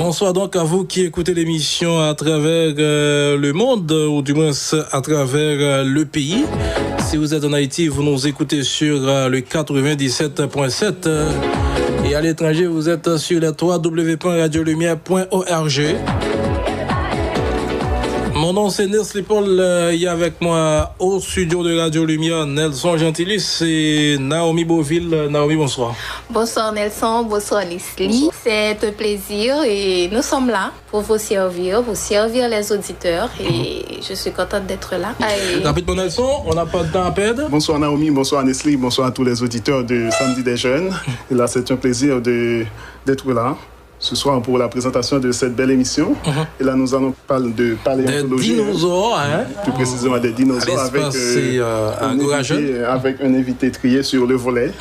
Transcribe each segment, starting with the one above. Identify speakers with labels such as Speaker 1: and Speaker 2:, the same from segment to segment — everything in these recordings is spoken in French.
Speaker 1: Bonsoir donc à vous qui écoutez l'émission à travers le monde, ou du moins à travers le pays. Si vous êtes en Haïti, vous nous écoutez sur le 97.7 et à l'étranger, vous êtes sur les www.radiolumière.org. Mon nom c'est Nestlé Paul, il y a avec moi au studio de Radio Lumière Nelson Gentilis et Naomi Beauville. Naomi, bonsoir.
Speaker 2: Bonsoir Nelson, bonsoir Nestlé. C'est un plaisir et nous sommes là pour vous servir les auditeurs et je suis contente d'être là.
Speaker 1: Rapidement Nelson, on n'a pas de temps à perdre.
Speaker 3: Bonsoir Naomi, bonsoir Nestlé, bonsoir à tous les auditeurs de Samedi des Jeunes. Et là c'est un plaisir d'être là ce soir pour la présentation de cette belle émission. Et là, nous allons parler de paléontologie.
Speaker 1: Des dinosaures,
Speaker 3: plus précisément des dinosaures avec un invité trié sur le volet.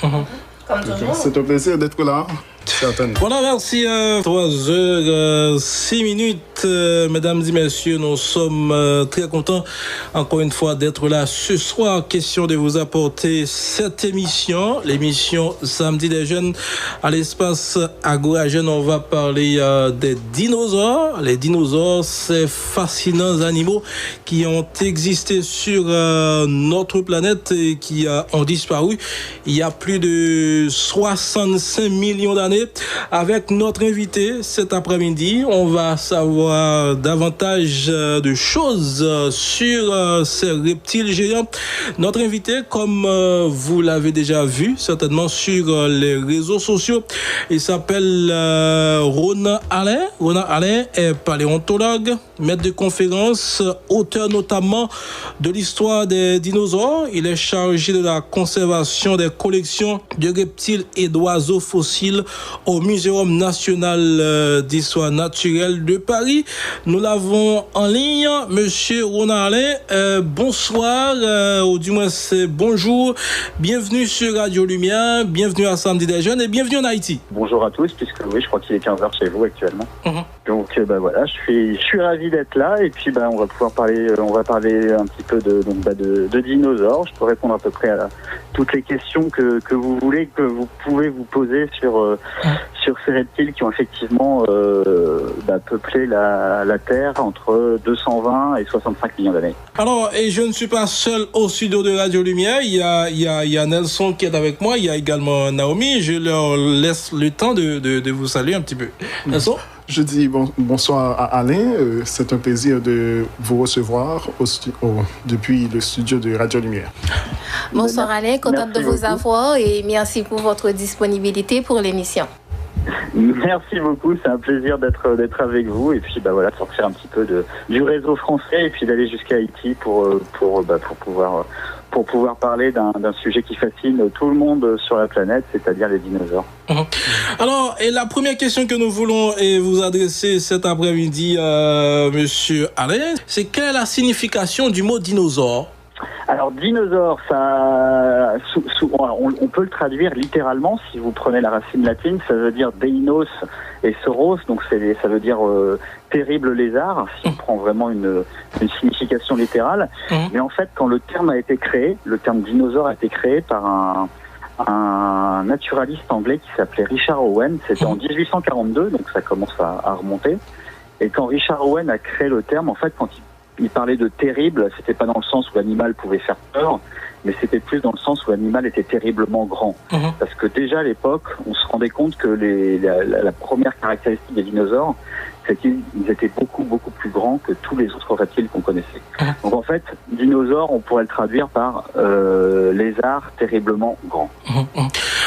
Speaker 3: C'est un plaisir d'être là.
Speaker 1: Voilà, merci. 3h06, mesdames et messieurs, nous sommes très contents encore une fois d'être là ce soir. Question de vous apporter cette émission, l'émission Samedi des Jeunes à l'espace Agora Jeune. On va parler des dinosaures. Les dinosaures, ces fascinants animaux qui ont existé sur notre planète et qui ont disparu il y a plus de 65 millions d'années. Avec notre invité cet après-midi, on va savoir davantage de choses sur ces reptiles géants. Notre invité, comme vous l'avez déjà vu certainement sur les réseaux sociaux, il s'appelle Ronan Alain. Ronan Alain est paléontologue, maître de conférences, auteur notamment de l'histoire des dinosaures. Il est chargé de la conservation des collections de reptiles et d'oiseaux fossiles au Muséum national d'histoire naturelle de Paris. Nous l'avons en ligne, monsieur Ronan Alain. Bonsoir, ou du moins c'est bonjour. Bienvenue sur Radio Lumière, bienvenue à Samedi des Jeunes et bienvenue en Haïti.
Speaker 4: Bonjour à tous, puisque oui, je crois qu'il est 15h chez vous actuellement. Donc voilà, je suis ravi d'être là et puis on va pouvoir parler, un petit peu de dinosaures. Je peux répondre à peu près à toutes les questions que vous voulez, que vous pouvez vous poser sur ces reptiles qui ont effectivement peuplé la Terre entre 220 et 65 millions d'années.
Speaker 1: Alors, et je ne suis pas seul au studio de Radio Lumière, il y a Nelson qui est avec moi, il y a également Naomi. Je leur laisse le temps de vous saluer un petit peu. Nelson?
Speaker 3: Je dis bonsoir à Alain. C'est un plaisir de vous recevoir depuis le studio de Radio Lumière.
Speaker 2: Bonsoir Alain, contente de vous avoir et merci pour votre disponibilité pour l'émission.
Speaker 4: Merci beaucoup, c'est un plaisir d'être avec vous et puis de sortir un petit peu du réseau français et puis d'aller jusqu'à Haïti pour pouvoir parler d'un sujet qui fascine tout le monde sur la planète, c'est-à-dire les dinosaures.
Speaker 1: Alors, et la première question que nous voulons vous adresser cet après-midi, monsieur Alain, c'est quelle est la signification du mot dinosaure?
Speaker 4: Alors, dinosaure, on peut le traduire littéralement. Si vous prenez la racine latine, ça veut dire deinos et sauros, donc ça veut dire terrible lézard, si on prend vraiment une signification littérale. Mais en fait, quand le terme dinosaure a été créé par un naturaliste anglais qui s'appelait Richard Owen, c'était en 1842, donc ça commence à remonter. Et quand Richard Owen a créé le terme, en fait, quand il parlait de terrible, c'était pas dans le sens où l'animal pouvait faire peur, mais c'était plus dans le sens où l'animal était terriblement grand. Parce que déjà à l'époque, on se rendait compte que la première caractéristique des dinosaures, c'est qu'ils étaient beaucoup, beaucoup plus grands que tous les autres reptiles qu'on connaissait. Donc en fait, dinosaure, on pourrait le traduire par lézard terriblement grand.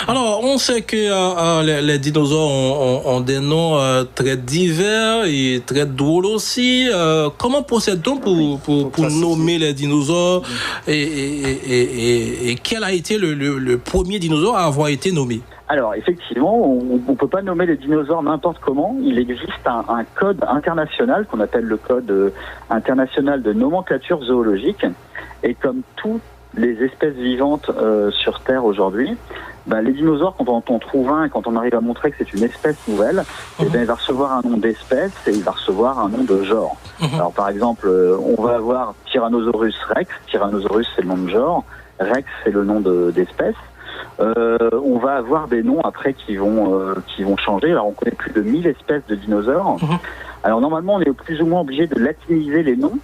Speaker 1: Alors, on sait que les dinosaures ont des noms très divers et très drôles aussi. Comment procède-t-on pour nommer les dinosaures et quel a été le premier dinosaure à avoir été nommé?
Speaker 4: Alors, effectivement, on ne peut pas nommer les dinosaures n'importe comment. Il existe un code international qu'on appelle le code international de nomenclature zoologique. Et comme toutes les espèces vivantes sur Terre aujourd'hui, les dinosaures, quand on trouve un, quand on arrive à montrer que c'est une espèce nouvelle, il va recevoir un nom d'espèce et il va recevoir un nom de genre. Alors, par exemple, on va avoir Tyrannosaurus rex. Tyrannosaurus, c'est le nom de genre. Rex, c'est le nom d'espèce. On va avoir des noms après qui vont changer. Alors on connaît plus de 1000 espèces de dinosaures. Alors normalement on est plus ou moins obligé de latiniser les noms,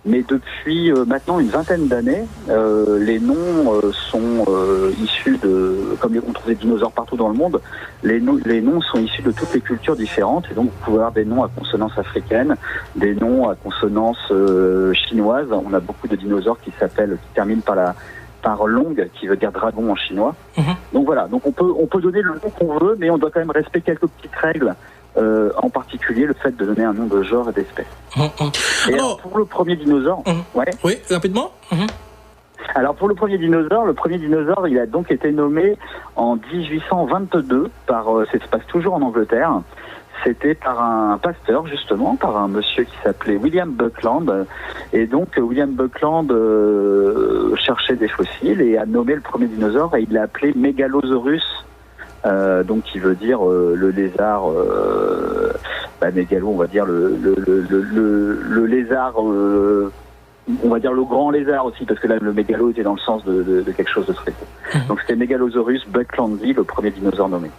Speaker 4: mais depuis maintenant une vingtaine d'années, les noms sont issus de, comme on trouve des dinosaures partout dans le monde, les noms sont issus de toutes les cultures différentes, et donc vous pouvez avoir des noms à consonance africaine, des noms à consonance chinoise. On a beaucoup de dinosaures qui terminent par long, qui veut dire dragon en chinois. Donc voilà, donc on peut donner le nom qu'on veut, mais on doit quand même respecter quelques petites règles. En particulier le fait de donner un nom de genre et d'espèce. Et alors, pour le premier dinosaure,
Speaker 1: oui, rapidement.
Speaker 4: Alors pour le premier dinosaure, il a donc été nommé en 1822 ça se passe toujours en Angleterre. C'était par un pasteur, justement, par un monsieur qui s'appelait William Buckland. Et donc William Buckland cherchait des fossiles et a nommé le premier dinosaure, et il l'a appelé Megalosaurus. Donc qui veut dire le lézard mégalo, on va dire le lézard, on va dire le grand lézard aussi, parce que là le mégalo était dans le sens de quelque chose de très beau. Donc c'était Megalosaurus bucklandi, le premier dinosaure nommé.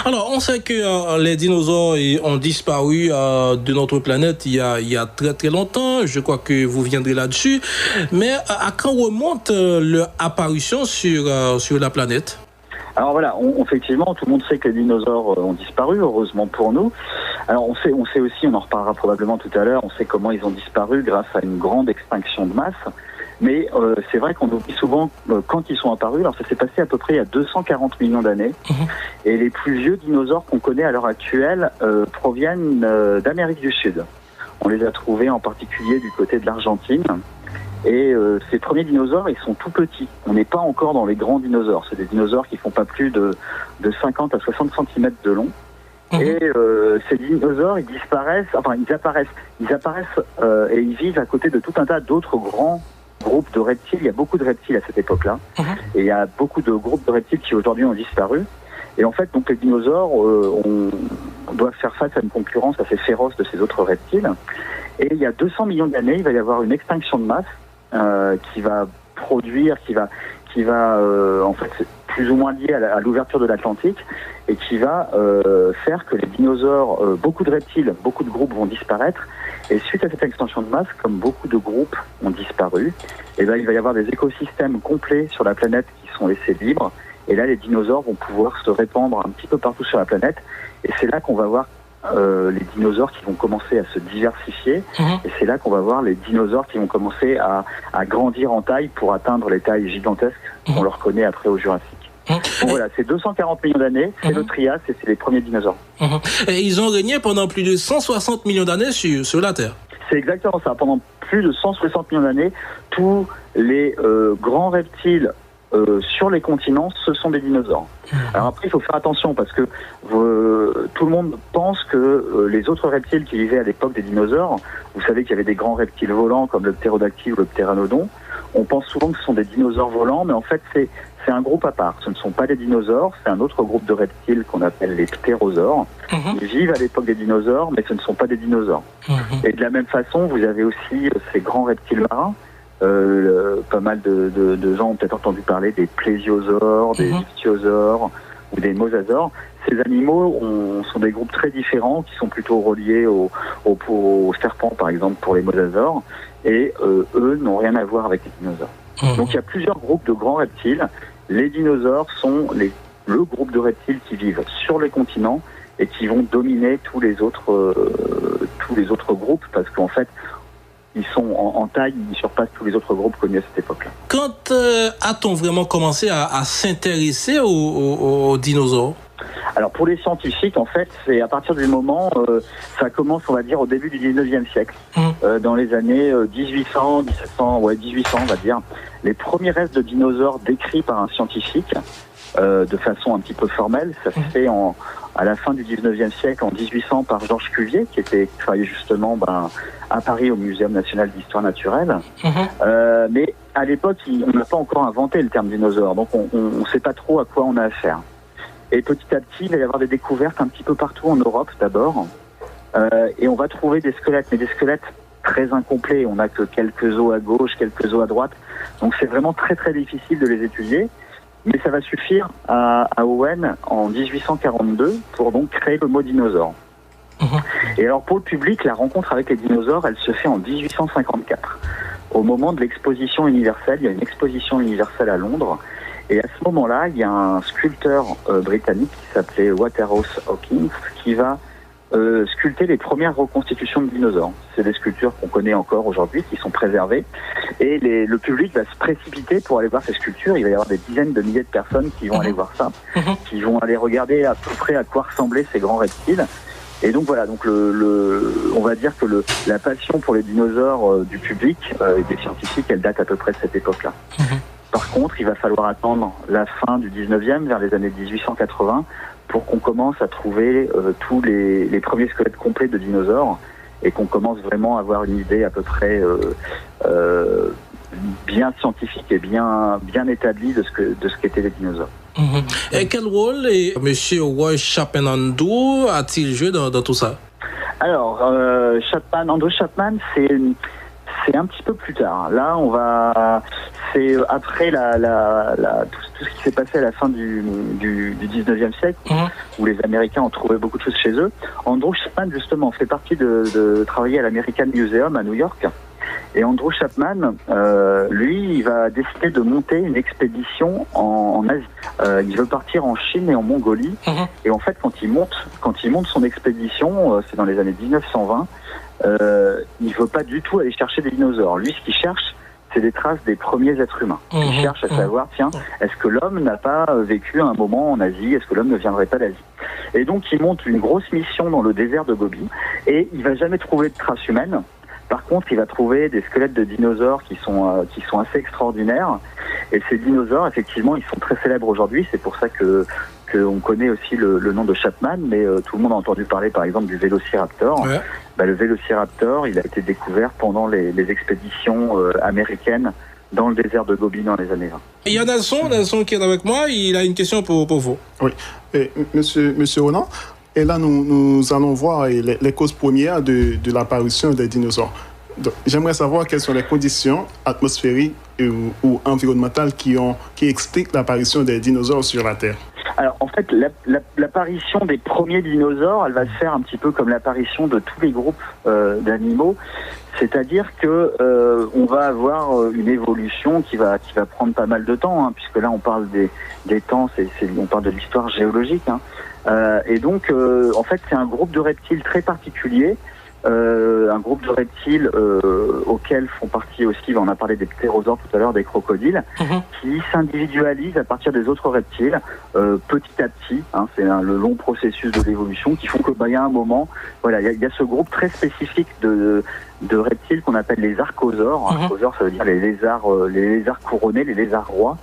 Speaker 1: Alors on sait que les dinosaures ont disparu de notre planète il y a très très longtemps. Je crois que vous viendrez là-dessus. Mais à quand remonte leur apparition sur la planète?
Speaker 4: Alors voilà, effectivement, tout le monde sait que les dinosaures ont disparu, heureusement pour nous. Alors on sait aussi, on en reparlera probablement tout à l'heure, on sait comment ils ont disparu grâce à une grande extinction de masse. Mais c'est vrai qu'on oublie souvent quand ils sont apparus. Alors ça s'est passé à peu près il y a 240 millions d'années. Et les plus vieux dinosaures qu'on connaît à l'heure actuelle proviennent d'Amérique du Sud. On les a trouvés en particulier du côté de l'Argentine. Et ces premiers dinosaures, ils sont tout petits. On n'est pas encore dans les grands dinosaures. C'est des dinosaures qui font pas plus de 50 à 60 cm de long. Et ces dinosaures, ils apparaissent et ils vivent à côté de tout un tas d'autres grands groupes de reptiles. Il y a beaucoup de reptiles à cette époque-là. Et il y a beaucoup de groupes de reptiles qui aujourd'hui ont disparu. Et en fait, donc les dinosaures doivent faire face à une concurrence assez féroce de ces autres reptiles. Et il y a 200 millions d'années, il va y avoir une extinction de masse qui va en fait plus ou moins liée à l'ouverture de l'Atlantique, et qui va faire que les dinosaures, beaucoup de reptiles, beaucoup de groupes vont disparaître. Et suite à cette extinction de masse, comme beaucoup de groupes ont disparu, et ben il va y avoir des écosystèmes complets sur la planète qui sont laissés libres. Et là, les dinosaures vont pouvoir se répandre un petit peu partout sur la planète. Et c'est là qu'on va voir les dinosaures qui vont commencer à se diversifier. Et c'est là qu'on va voir les dinosaures qui vont commencer à grandir en taille pour atteindre les tailles gigantesques qu'on leur connaît après au Jurassique. Donc voilà, c'est 240 millions d'années, c'est le Trias et c'est les premiers dinosaures.
Speaker 1: Et ils ont régné pendant plus de 160 millions d'années sur la Terre.
Speaker 4: C'est exactement ça. Pendant plus de 160 millions d'années, tous les grands reptiles sur les continents, ce sont des dinosaures. Alors après, il faut faire attention parce que tout le monde pense que les autres reptiles qui vivaient à l'époque des dinosaures, vous savez qu'il y avait des grands reptiles volants comme le ptérodactyle ou le ptéranodon, on pense souvent que ce sont des dinosaures volants, mais en fait c'est un groupe à part. Ce ne sont pas des dinosaures, c'est un autre groupe de reptiles qu'on appelle les ptérosaures. Ils vivent à l'époque des dinosaures, mais ce ne sont pas des dinosaures. Et de la même façon, vous avez aussi ces grands reptiles marins. Pas mal de gens ont peut-être entendu parler des plésiosaures, des ichthyosaures ou des mosasaures. Ces animaux sont des groupes très différents qui sont plutôt reliés aux serpents, par exemple, pour les mosasaures. Et eux n'ont rien à voir avec les dinosaures. Donc il y a plusieurs groupes de grands reptiles. Les dinosaures sont le groupe de reptiles qui vivent sur les continents et qui vont dominer tous les autres groupes parce qu'en fait, ils sont en taille, ils surpassent tous les autres groupes connus à cette époque-là.
Speaker 1: Quand a-t-on vraiment commencé à s'intéresser aux dinosaures ?
Speaker 4: Alors pour les scientifiques, en fait, c'est à partir du moment, ça commence, on va dire, au début du 19e siècle. Dans les années 1800, 1800, on va dire, les premiers restes de dinosaures décrits par un scientifique, de façon un petit peu formelle, ça se fait à la fin du 19e siècle, en 1800, par Georges Cuvier, qui travaillait justement à Paris au Muséum national d'histoire naturelle. Mais à l'époque, on n'a pas encore inventé le terme dinosaure, donc on ne sait pas trop à quoi on a affaire. Et petit à petit, il va y avoir des découvertes un petit peu partout en Europe d'abord, et on va trouver des squelettes, mais des squelettes très incomplets. On n'a que quelques os à gauche, quelques os à droite, donc c'est vraiment très très difficile de les étudier. Mais ça va suffire à Owen en 1842 pour donc créer le mot dinosaure. Et alors pour le public, la rencontre avec les dinosaures, elle se fait en 1854. Au moment de l'exposition universelle, il y a une exposition universelle à Londres. Et à ce moment-là, il y a un sculpteur britannique qui s'appelait Waterhouse Hawkins qui va sculpter les premières reconstitutions de dinosaures. C'est des sculptures qu'on connaît encore aujourd'hui, qui sont préservées. Et le public va se précipiter pour aller voir ces sculptures. Il va y avoir des dizaines de milliers de personnes qui vont aller voir ça, qui vont aller regarder à peu près à quoi ressemblaient ces grands reptiles. Et donc voilà, donc on va dire que la passion pour les dinosaures du public et des scientifiques, elle date à peu près de cette époque-là. Par contre, il va falloir attendre la fin du 19e, vers les années 1880, pour qu'on commence à trouver tous les premiers squelettes complets de dinosaures et qu'on commence vraiment à avoir une idée à peu près bien scientifique et bien établie de ce qu'étaient les dinosaures.
Speaker 1: Et quel rôle M. Roy Chapman Andrew a-t-il joué dans tout ça? Alors,
Speaker 4: Andrew Chapman, c'est un petit peu plus tard. Là, c'est après tout ce qui s'est passé à la fin du 19e siècle, où les Américains ont trouvé beaucoup de choses chez eux. Andrew Chapman, justement, fait partie de travailler à l'American Museum à New York. Et Andrew Chapman, lui, il va décider de monter une expédition en Asie. Il veut partir en Chine et en Mongolie. Et en fait, quand il monte son expédition, c'est dans les années 1920, il veut pas du tout aller chercher des dinosaures. Lui, ce qu'il cherche, c'est des traces des premiers êtres humains. Il cherche à savoir, tiens, est-ce que l'homme n'a pas vécu un moment en Asie? Est-ce que l'homme ne viendrait pas d'Asie? Et donc, il monte une grosse mission dans le désert de Gobi et il va jamais trouver de traces humaines. Par contre, il va trouver des squelettes de dinosaures qui sont assez extraordinaires. Et ces dinosaures, effectivement, ils sont très célèbres aujourd'hui. C'est pour ça qu'on connaît aussi le nom de Chapman, mais tout le monde a entendu parler, par exemple, du Vélociraptor. Ouais. Le Vélociraptor, il a été découvert pendant les expéditions américaines dans le désert de Gobi dans les années 20.
Speaker 1: Il y a Nelson qui est avec moi. Il a une question pour vous.
Speaker 3: Oui. Et, monsieur Ronan, et là, nous allons voir les causes premières de l'apparition des dinosaures. Donc, j'aimerais savoir quelles sont les conditions atmosphériques ou environnementales qui expliquent l'apparition des dinosaures sur la Terre.
Speaker 4: Alors, en fait, l'apparition des premiers dinosaures, elle va se faire un petit peu comme l'apparition de tous les groupes d'animaux. C'est-à-dire que on va avoir une évolution qui va prendre pas mal de temps, puisque là, on parle des temps, on parle de l'histoire géologique. Et donc, en fait, c'est un groupe de reptiles très particulier, un groupe de reptiles auxquels font partie aussi, on a parlé des ptérosaures tout à l'heure, des crocodiles, qui s'individualisent à partir des autres reptiles, petit à petit. C'est le long processus de l'évolution qui font que, y a un moment, voilà, il y a ce groupe très spécifique de reptiles qu'on appelle les archosaures. Archosaures, ça veut dire les lézards couronnés, les lézards rois.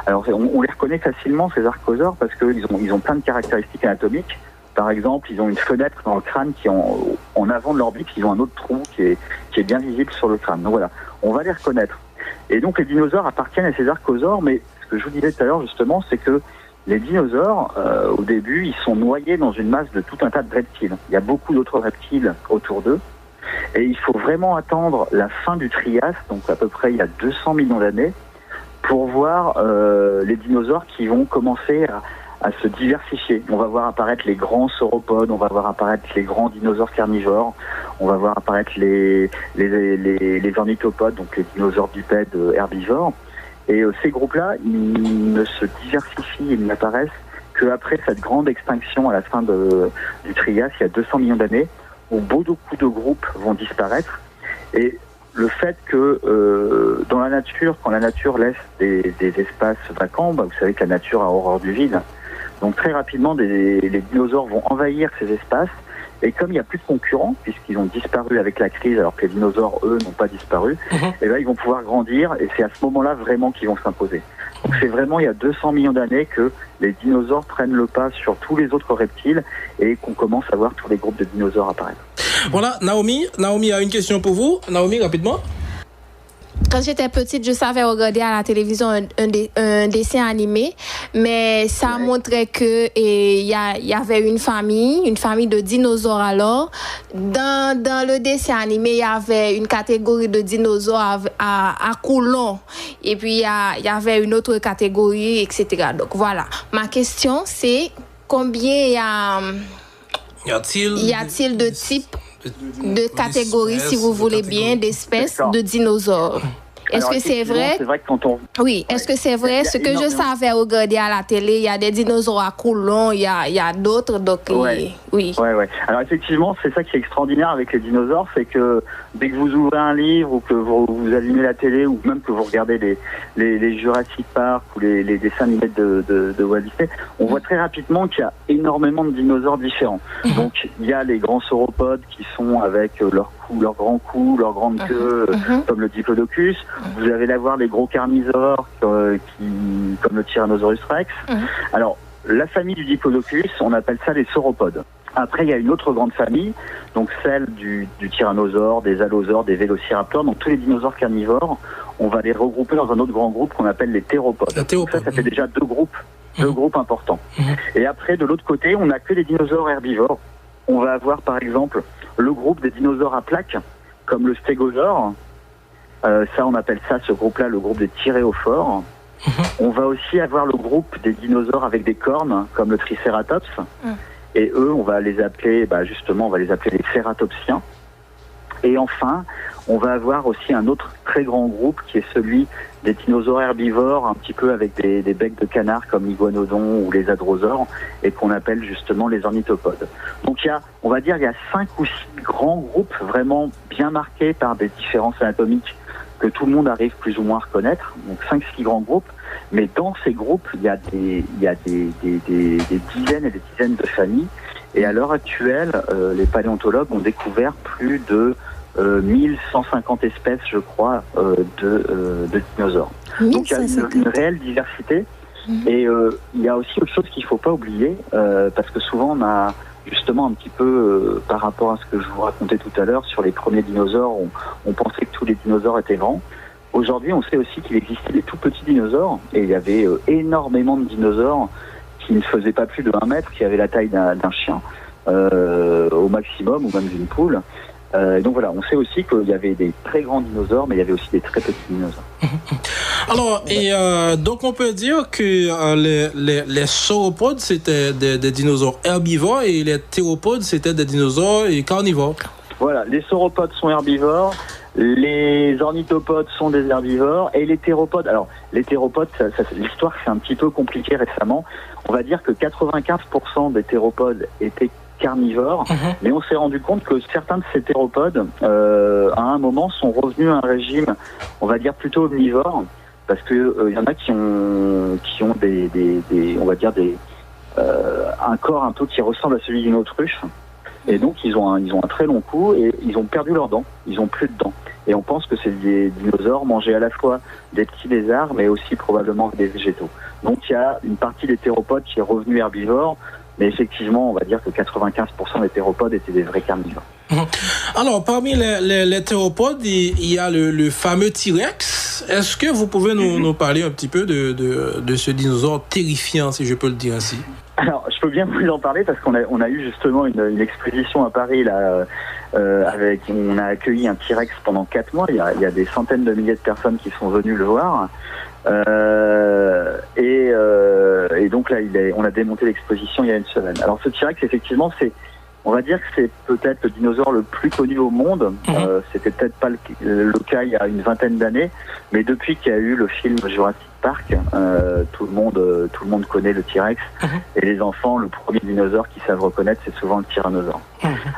Speaker 4: Alors, on les reconnaît facilement, ces archosaures, parce qu'ils ont plein de caractéristiques anatomiques. Par exemple, ils ont une fenêtre dans le crâne qui est en avant de leur bique, ils ont un autre trou qui est bien visible sur le crâne. Donc voilà, on va les reconnaître. Et donc les dinosaures appartiennent à ces archosaures, mais ce que je vous disais tout à l'heure justement, c'est que les dinosaures, au début, ils sont noyés dans une masse de tout un tas de reptiles. Il y a beaucoup d'autres reptiles autour d'eux. Et il faut vraiment attendre la fin du Trias, donc à peu près il y a 200 millions d'années, pour voir les dinosaures qui vont commencer à se diversifier. On va voir apparaître les grands sauropodes, on va voir apparaître les grands dinosaures carnivores, on va voir apparaître les ornithopodes, donc les dinosaures bipèdes herbivores. Et ces groupes-là, ils ne se diversifient, ils n'apparaissent qu'après cette grande extinction à la fin du Trias, il y a 200 millions d'années, où beaucoup de groupes vont disparaître. Et le fait que dans la nature, quand la nature laisse des espaces vacants, vous savez que la nature a horreur du vide. Donc très rapidement, les dinosaures vont envahir ces espaces. Et comme il n'y a plus de concurrents, puisqu'ils ont disparu avec la crise, alors que les dinosaures, eux, n'ont pas disparu, et là, ils vont pouvoir grandir. Et c'est à ce moment-là vraiment qu'ils vont s'imposer. Donc c'est vraiment il y a 200 millions d'années que les dinosaures prennent le pas sur tous les autres reptiles et qu'on commence à voir tous les groupes de dinosaures apparaître.
Speaker 1: Voilà, Naomi a une question pour vous. Naomi, rapidement.
Speaker 2: Quand j'étais petite, je savais regarder à la télévision un dessin animé, mais ça montrait que il y avait une famille de dinosaures. Alors, dans le dessin animé, il y avait une catégorie de dinosaures à cou long, et puis il y avait une autre catégorie, etc. Donc voilà. Ma question, c'est combien y a-t-il de types de catégories, si vous voulez bien, d'espèces de dinosaures? Est-ce que c'est vrai?
Speaker 4: C'est vrai que quand on...
Speaker 2: Oui, est-ce que c'est vrai? Ce que je savais regarder à la télé, il y a des dinosaures à cou long, il y a d'autres, donc oui.
Speaker 4: Ouais. Alors effectivement, c'est ça qui est extraordinaire avec les dinosaures, c'est que dès que vous ouvrez un livre ou que vous allumez la télé ou même que vous regardez les Jurassic Park ou les dessins animés de Walt Disney, on voit très rapidement qu'il y a énormément de dinosaures différents. Donc il y a les grands sauropodes qui sont avec leur grand cou, leur grande queue, comme le diplodocus. Vous allez voir les gros carnivores comme le Tyrannosaurus Rex. Alors, la famille du diplodocus, on appelle ça les sauropodes. Après, il y a une autre grande famille, donc celle du tyrannosaure, des allosaures, des vélociraptors, donc tous les dinosaures carnivores, on va les regrouper dans un autre grand groupe qu'on appelle les théropodes. Donc ça fait déjà deux groupes importants. Et après, de l'autre côté, on n'a que les dinosaures herbivores. On va avoir, par exemple, le groupe des dinosaures à plaques, comme le stégosaure. Ça, on appelle ça, ce groupe-là, le groupe des tyréophores. On va aussi avoir le groupe des dinosaures avec des cornes, comme le tricératops. Et eux, on va les appeler, les cératopsiens. Et enfin, on va avoir aussi un autre très grand groupe qui est celui des dinosaures herbivores, un petit peu avec des becs de canard comme l'iguanodon ou les hadrosaures, et qu'on appelle justement les ornithopodes. Donc il y a 5 ou 6 grands groupes vraiment bien marqués par des différences anatomiques que tout le monde arrive plus ou moins à reconnaître. Donc 5-6 grands groupes. Mais dans ces groupes, il y a des dizaines et des dizaines de familles. Et à l'heure actuelle, les paléontologues ont découvert plus de 1150 espèces, je crois, de dinosaures. Donc il y a une réelle diversité. Et il y a aussi autre chose qu'il ne faut pas oublier, parce que souvent on a justement un petit peu, par rapport à ce que je vous racontais tout à l'heure, sur les premiers dinosaures, on pensait que tous les dinosaures étaient grands. Aujourd'hui, on sait aussi qu'il existait des tout petits dinosaures, et il y avait énormément de dinosaures qui ne faisaient pas plus de 1 mètre, qui avaient la taille d'un chien au maximum, ou même d'une poule. Donc voilà, on sait aussi qu'il y avait des très grands dinosaures, mais il y avait aussi des très petits dinosaures.
Speaker 1: Alors, donc on peut dire que les sauropodes, c'était des dinosaures herbivores, et les théropodes, c'était des dinosaures carnivores.
Speaker 4: Voilà, les sauropodes sont herbivores, les ornithopodes sont des herbivores, et les théropodes, alors les théropodes, l'histoire c'est un petit peu compliqué récemment. On va dire que 95% des théropodes étaient carnivores, mais on s'est rendu compte que certains de ces théropodes, à un moment, sont revenus à un régime, on va dire plutôt omnivore, parce que y en a qui ont un corps un peu qui ressemble à celui d'une autruche, et donc ils ont un très long cou, et ils ont perdu leurs dents, ils ont plus de dents. Et on pense que ces dinosaures mangeaient à la fois des petits lézards, mais aussi probablement des végétaux. Donc il y a une partie des théropodes qui est revenue herbivore, mais effectivement, on va dire que 95% des théropodes étaient des vrais carnivores.
Speaker 1: Alors, parmi les théropodes, il y a le fameux T-Rex. Est-ce que vous pouvez nous parler un petit peu de ce dinosaure terrifiant, si je peux le dire ainsi?
Speaker 4: Alors, je peux bien vous en parler parce qu'on a eu justement une exposition à Paris là, on a accueilli un T-Rex pendant 4 mois. Il y a des centaines de milliers de personnes qui sont venues le voir. Et donc là, on a démonté l'exposition il y a une semaine. Alors ce T-Rex, effectivement, on va dire que c'est peut-être le dinosaure le plus connu au monde. C'était peut-être pas le cas il y a une vingtaine d'années, mais depuis qu'il y a eu le film Jurassic Park, tout le monde connaît le T-Rex. Et les enfants, le premier dinosaure qu'ils savent reconnaître, c'est souvent le tyrannosaure.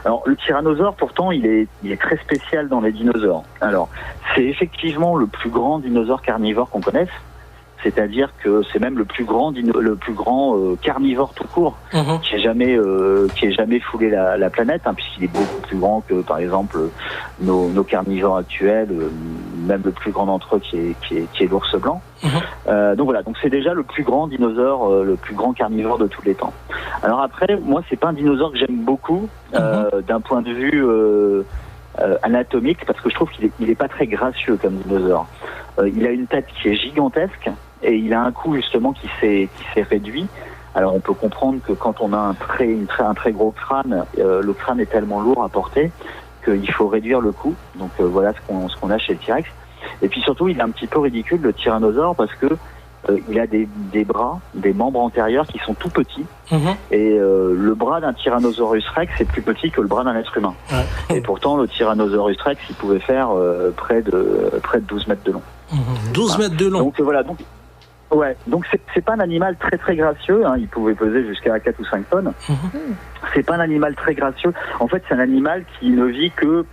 Speaker 4: Alors le tyrannosaure, pourtant, il est très spécial dans les dinosaures. Alors c'est effectivement le plus grand dinosaure carnivore qu'on connaisse. C'est-à-dire que c'est même le plus grand carnivore tout court qui ait jamais foulé la planète, puisqu'il est beaucoup plus grand que, par exemple, nos carnivores actuels, même le plus grand d'entre eux qui est l'ours blanc. Donc voilà, donc c'est déjà le plus grand dinosaure, le plus grand carnivore de tous les temps. Alors après, moi, c'est pas un dinosaure que j'aime beaucoup d'un point de vue anatomique, parce que je trouve qu'il est pas très gracieux comme dinosaure. il a une tête qui est gigantesque et il a un cou justement qui s'est réduit. Alors on peut comprendre que quand on a un très gros crâne, le crâne est tellement lourd à porter qu'il faut réduire le cou. Donc voilà ce qu'on a chez le T-Rex. Et puis surtout, il est un petit peu ridicule, le tyrannosaure, parce que il a des bras, des membres antérieurs qui sont tout petits. Et le bras d'un Tyrannosaurus Rex est plus petit que le bras d'un être humain. Et pourtant, le Tyrannosaurus Rex, il pouvait faire près de 12 mètres de long.
Speaker 1: 12 mètres de long.
Speaker 4: Donc voilà. Donc c'est pas un animal très très gracieux. Il pouvait peser jusqu'à 4 ou 5 tonnes. C'est pas un animal très gracieux. En fait, c'est un animal qui ne vit que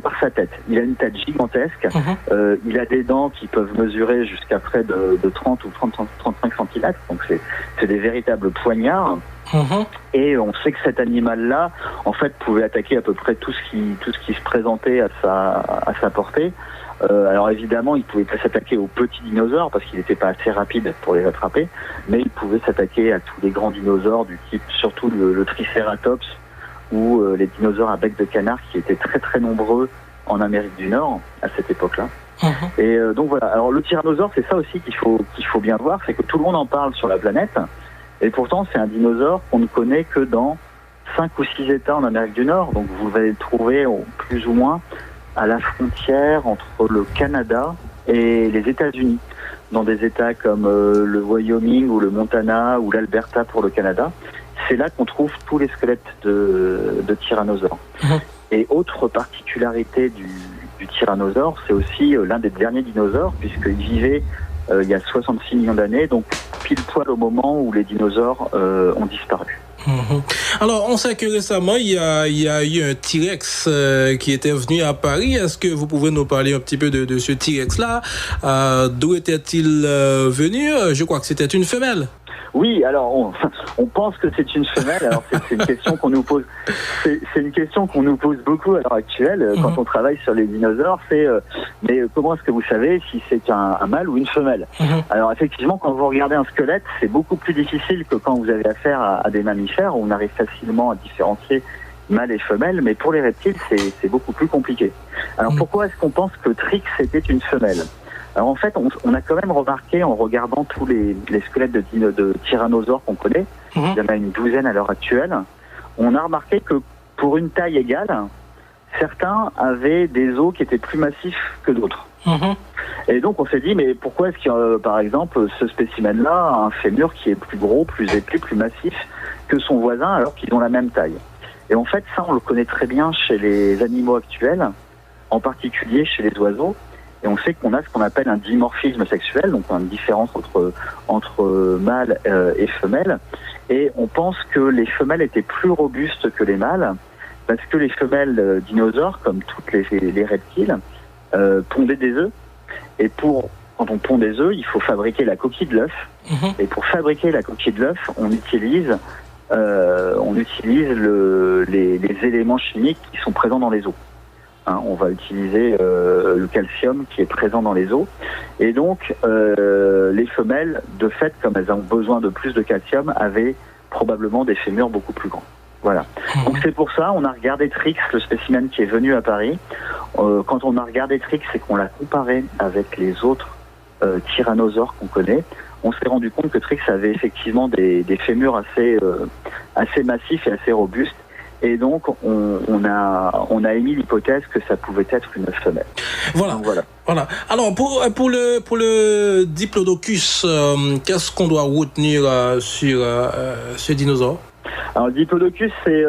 Speaker 4: par sa tête. Il a une tête gigantesque. Il a des dents qui peuvent mesurer jusqu'à près de 30 ou 35 cm. Donc c'est des véritables poignards. Et on sait que cet animal-là, en fait, pouvait attaquer à peu près tout ce qui se présentait à sa portée. Alors évidemment, il pouvait pas s'attaquer aux petits dinosaures parce qu'il n'était pas assez rapide pour les attraper, mais il pouvait s'attaquer à tous les grands dinosaures du type, surtout le Triceratops ou les dinosaures à bec de canard qui étaient très très nombreux en Amérique du Nord à cette époque-là. Et donc voilà. Alors le tyrannosaure, c'est ça aussi qu'il faut bien voir, c'est que tout le monde en parle sur la planète, et pourtant c'est un dinosaure qu'on ne connaît que dans 5 ou 6 États en Amérique du Nord. Donc vous allez le trouver plus ou moins à la frontière entre le Canada et les États-Unis, dans des États comme le Wyoming ou le Montana ou l'Alberta pour le Canada. C'est là qu'on trouve tous les squelettes de tyrannosaures. Et autre particularité du tyrannosaure, c'est aussi l'un des derniers dinosaures, puisqu'il vivait il y a 66 millions d'années, donc pile poil au moment où les dinosaures ont disparu.
Speaker 1: Alors, on sait que récemment, il y a eu un T-Rex qui était venu à Paris. Est-ce que vous pouvez nous parler un petit peu de ce T-Rex-là? D'où était-il venu? Je crois que c'était une femelle.
Speaker 4: Oui, alors on pense que c'est une femelle. Alors c'est une question qu'on nous pose. C'est une question qu'on nous pose beaucoup à l'heure actuelle quand on travaille sur les dinosaures. Mais comment est-ce que vous savez si c'est un mâle ou une femelle? Alors effectivement, quand vous regardez un squelette, c'est beaucoup plus difficile que quand vous avez affaire à des mammifères où on arrive facilement à différencier mâle et femelle. Mais pour les reptiles, c'est beaucoup plus compliqué. Alors pourquoi est-ce qu'on pense que Trix était une femelle? Alors en fait, on a quand même remarqué en regardant tous les squelettes de tyrannosaures qu'on connaît, il y en a une douzaine à l'heure actuelle, on a remarqué que pour une taille égale, certains avaient des os qui étaient plus massifs que d'autres. Et donc on s'est dit, mais pourquoi est-ce que par exemple ce spécimen-là a un fémur qui est plus gros, plus épais, plus massif que son voisin alors qu'ils ont la même taille? Et en fait ça on le connaît très bien chez les animaux actuels, en particulier chez les oiseaux. Et on sait qu'on a ce qu'on appelle un dimorphisme sexuel, donc une différence entre mâle et femelle. Et on pense que les femelles étaient plus robustes que les mâles, parce que les femelles dinosaures, comme toutes les reptiles, pondaient des œufs. Et quand on pond des œufs, il faut fabriquer la coquille de l'œuf. Et pour fabriquer la coquille de l'œuf, on utilise les éléments chimiques qui sont présents dans les os. On va utiliser le calcium qui est présent dans les os. Et donc, les femelles, de fait, comme elles ont besoin de plus de calcium, avaient probablement des fémurs beaucoup plus grands. Voilà. Donc c'est pour ça, on a regardé Trix, le spécimen qui est venu à Paris. Quand on a regardé Trix et qu'on l'a comparé avec les autres tyrannosaures qu'on connaît, on s'est rendu compte que Trix avait effectivement des fémurs assez massifs et assez robustes. Et donc, on a émis l'hypothèse que ça pouvait être une femelle.
Speaker 1: Voilà.
Speaker 4: Donc, voilà.
Speaker 1: Alors, pour le Diplodocus, qu'est-ce qu'on doit retenir sur ce dinosaure?
Speaker 4: Alors, le Diplodocus, c'est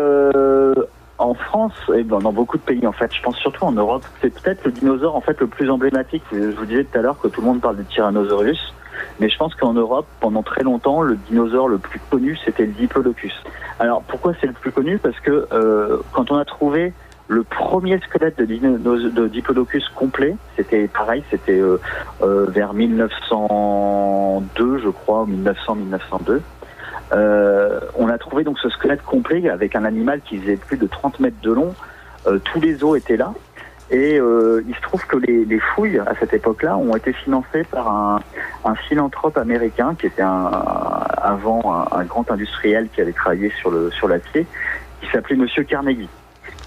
Speaker 4: en France et dans beaucoup de pays, en fait. Je pense surtout en Europe. C'est peut-être le dinosaure, en fait, le plus emblématique. Je vous disais tout à l'heure que tout le monde parle du Tyrannosaurus. Mais je pense qu'en Europe, pendant très longtemps, le dinosaure le plus connu, c'était le Diplodocus. Alors, pourquoi c'est le plus connu? Parce que quand on a trouvé le premier squelette de Diplodocus complet, c'était pareil, c'était vers 1902, je crois, 1900-1902. On a trouvé donc ce squelette complet avec un animal qui faisait plus de 30 mètres de long. Tous les os étaient là. Et il se trouve que les fouilles à cette époque-là ont été financées par un philanthrope américain qui était avant un grand industriel qui avait travaillé sur l'acier, qui s'appelait Monsieur Carnegie.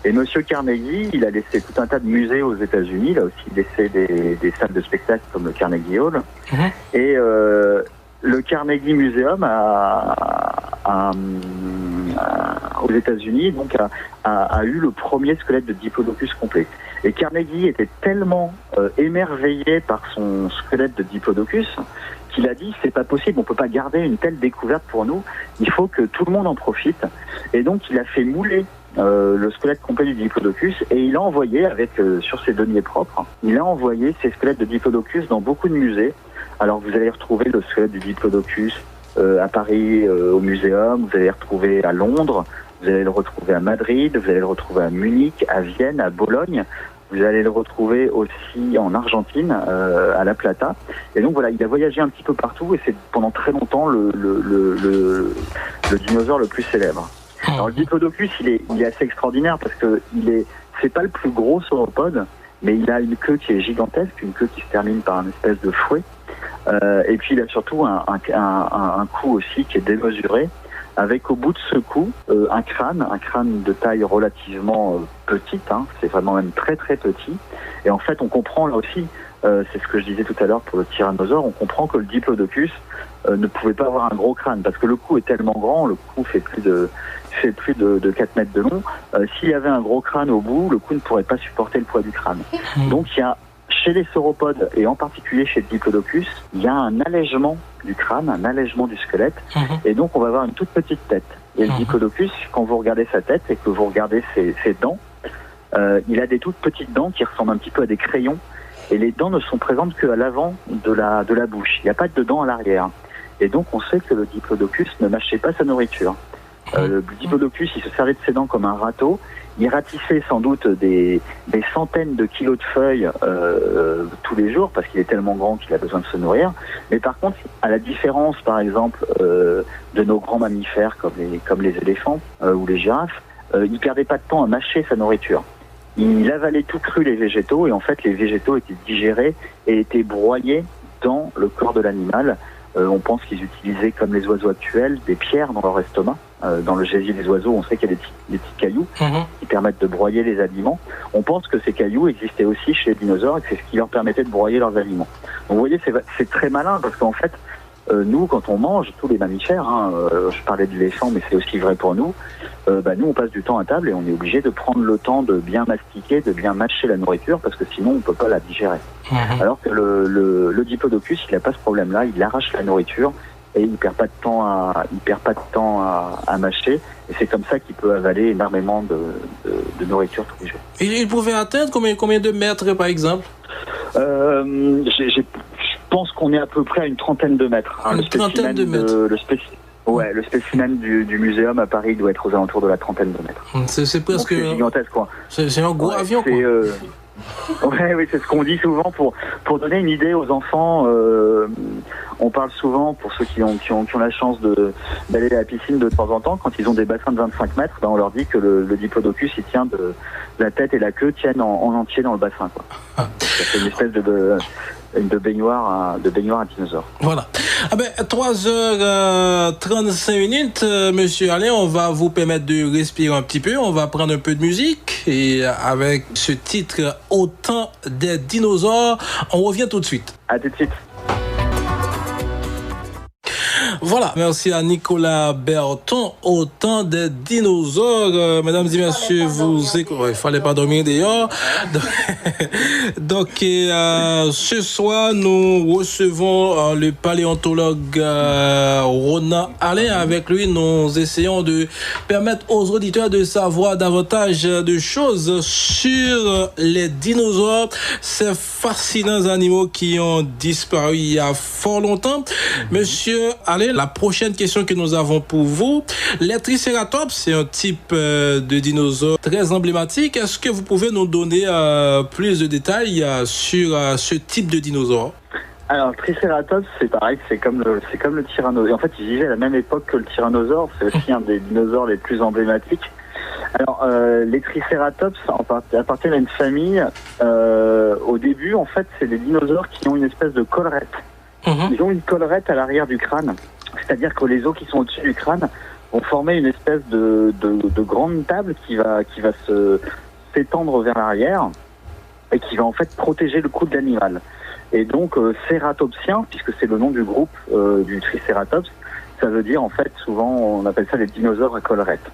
Speaker 4: Et Monsieur Carnegie, il a laissé tout un tas de musées aux États-Unis. Il a aussi laissé des salles de spectacle comme le Carnegie Hall. Et le Carnegie Museum aux États-Unis donc a eu le premier squelette de Diplodocus complet. Et Carnegie était tellement émerveillé par son squelette de Diplodocus qu'il a dit c'est pas possible, on peut pas garder une telle découverte pour nous, il faut que tout le monde en profite. Et donc il a fait mouler le squelette complet du Diplodocus et il a envoyé sur ses deniers propres, il a envoyé ces squelettes de Diplodocus dans beaucoup de musées. Alors vous allez retrouver le squelette du Diplodocus à Paris au Muséum, vous allez le retrouver à Londres, vous allez le retrouver à Madrid, vous allez le retrouver à Munich, à Vienne, à Bologne. Vous allez le retrouver aussi en Argentine, à La Plata. Et donc voilà, il a voyagé un petit peu partout et c'est pendant très longtemps le dinosaure le plus célèbre. Alors le Diplodocus, il est assez extraordinaire parce que c'est pas le plus gros sauropode, mais il a une queue qui est gigantesque, une queue qui se termine par une espèce de fouet. Et puis il a surtout un cou aussi qui est démesuré, avec au bout de ce cou un crâne de taille relativement petite, c'est vraiment même très très petit. Et en fait on comprend là aussi, c'est ce que je disais tout à l'heure pour le tyrannosaure, on comprend que le Diplodocus ne pouvait pas avoir un gros crâne, parce que le cou est tellement grand, le cou fait plus de 4 mètres de long. S'il y avait un gros crâne au bout, le cou ne pourrait pas supporter le poids du crâne. Donc il y a chez les sauropodes, et en particulier chez le Diplodocus, il y a un allègement du crâne, un allègement du squelette, et donc on va avoir une toute petite tête. Et le Diplodocus, quand vous regardez sa tête et que vous regardez ses dents, il a des toutes petites dents qui ressemblent un petit peu à des crayons, et les dents ne sont présentes qu'à l'avant de la bouche. Il n'y a pas de dents à l'arrière. Et donc on sait que le Diplodocus ne mâchait pas sa nourriture. Le Diplodocus, il se servait de ses dents comme un râteau. Il ratissait sans doute des centaines de kilos de feuilles tous les jours parce qu'il est tellement grand qu'il a besoin de se nourrir. Mais par contre, à la différence, par exemple, de nos grands mammifères comme les éléphants ou les girafes, il perdait pas de temps à mâcher sa nourriture. Il avalait tout cru les végétaux et en fait, les végétaux étaient digérés et étaient broyés dans le corps de l'animal. On pense qu'ils utilisaient, comme les oiseaux actuels, des pierres dans leur estomac. Dans le gésier des oiseaux, on sait qu'il y a des petits cailloux qui permettent de broyer les aliments. On pense que ces cailloux existaient aussi chez les dinosaures et que c'est ce qui leur permettait de broyer leurs aliments. Donc vous voyez, c'est très malin parce qu'en fait, nous, quand on mange, tous les mammifères, je parlais de l'éléphant, mais c'est aussi vrai pour nous, nous, on passe du temps à table et on est obligé de prendre le temps de bien mastiquer, de bien mâcher la nourriture parce que sinon, on ne peut pas la digérer. Alors que le Diplodocus, il n'a pas ce problème-là, il arrache la nourriture et il perd pas de temps à mâcher et c'est comme ça qu'il peut avaler énormément de nourriture tous les jours.
Speaker 1: Il pouvait atteindre combien de mètres par exemple?
Speaker 4: Je pense qu'on est à peu près à une trentaine de mètres.
Speaker 1: Une trentaine de mètres.
Speaker 4: Le spécimen du muséum à Paris doit être aux alentours de la trentaine de mètres.
Speaker 1: C'est presque...
Speaker 4: Donc, c'est gigantesque quoi.
Speaker 1: C'est un gros avion quoi.
Speaker 4: Oui, c'est ce qu'on dit souvent pour donner une idée aux enfants. On parle souvent, pour ceux qui ont la chance d'aller à la piscine de temps en temps, quand ils ont des bassins de 25 mètres, on leur dit que le Diplodocus, il tient la tête et la queue tiennent en entier dans le bassin. C'est une espèce de baignoire à dinosaure.
Speaker 1: Voilà. 3h35, monsieur Alain, on va vous permettre de respirer un petit peu. On va prendre un peu de musique et avec ce titre Au temps des dinosaures, on revient tout de suite.
Speaker 4: À tout de suite.
Speaker 1: Voilà, merci à Nicolas Berton, Au temps des dinosaures. Mesdames et messieurs, il fallait pas dormir dehors. Donc, ce soir, nous recevons le paléontologue Ronan Alain. Avec lui, nous essayons de permettre aux auditeurs de savoir davantage de choses sur les dinosaures, ces fascinants animaux qui ont disparu il y a fort longtemps. Monsieur Alain, la prochaine question que nous avons pour vous, les Triceratops, c'est un type de dinosaure très emblématique. Est-ce que vous pouvez nous donner plus de détails sur ce type de dinosaure?
Speaker 4: Alors, le Triceratops, c'est pareil, c'est comme le tyrannosaure. En fait, il vivait à la même époque que le tyrannosaure. C'est aussi un des dinosaures les plus emblématiques. Alors, les Triceratops appartiennent à une famille. Au début, en fait, c'est des dinosaures qui ont une espèce de collerette. Ils ont une collerette à l'arrière du crâne. C'est-à-dire que les os qui sont au-dessus du crâne vont former une espèce de grande table qui va s'étendre vers l'arrière et qui va en fait protéger le cou de l'animal. Et donc cératopsien, puisque c'est le nom du groupe du Triceratops, ça veut dire en fait souvent on appelle ça les dinosaures à collerette.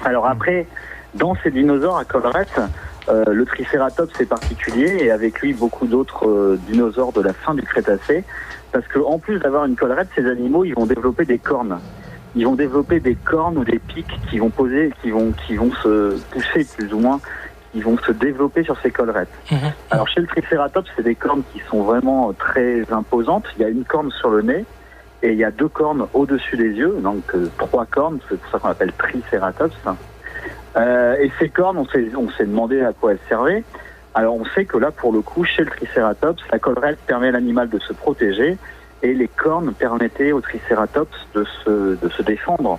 Speaker 4: Alors après, dans ces dinosaures à collerette, le Triceratops est particulier et avec lui beaucoup d'autres dinosaures de la fin du Crétacé, parce que en plus d'avoir une collerette, ces animaux ils vont développer des cornes. Ils vont développer des cornes ou des pics qui vont se pousser plus ou moins, qui vont se développer sur ces collerettes. Alors chez le Triceratops, c'est des cornes qui sont vraiment très imposantes. Il y a une corne sur le nez et il y a 2 cornes au-dessus des yeux, donc 3 cornes, c'est pour ça qu'on appelle Triceratops. Et ces cornes, on s'est demandé à quoi elles servaient. Alors on sait que là, pour le coup, chez le Triceratops, la collerette permet à l'animal de se protéger et les cornes permettaient au Triceratops de se défendre.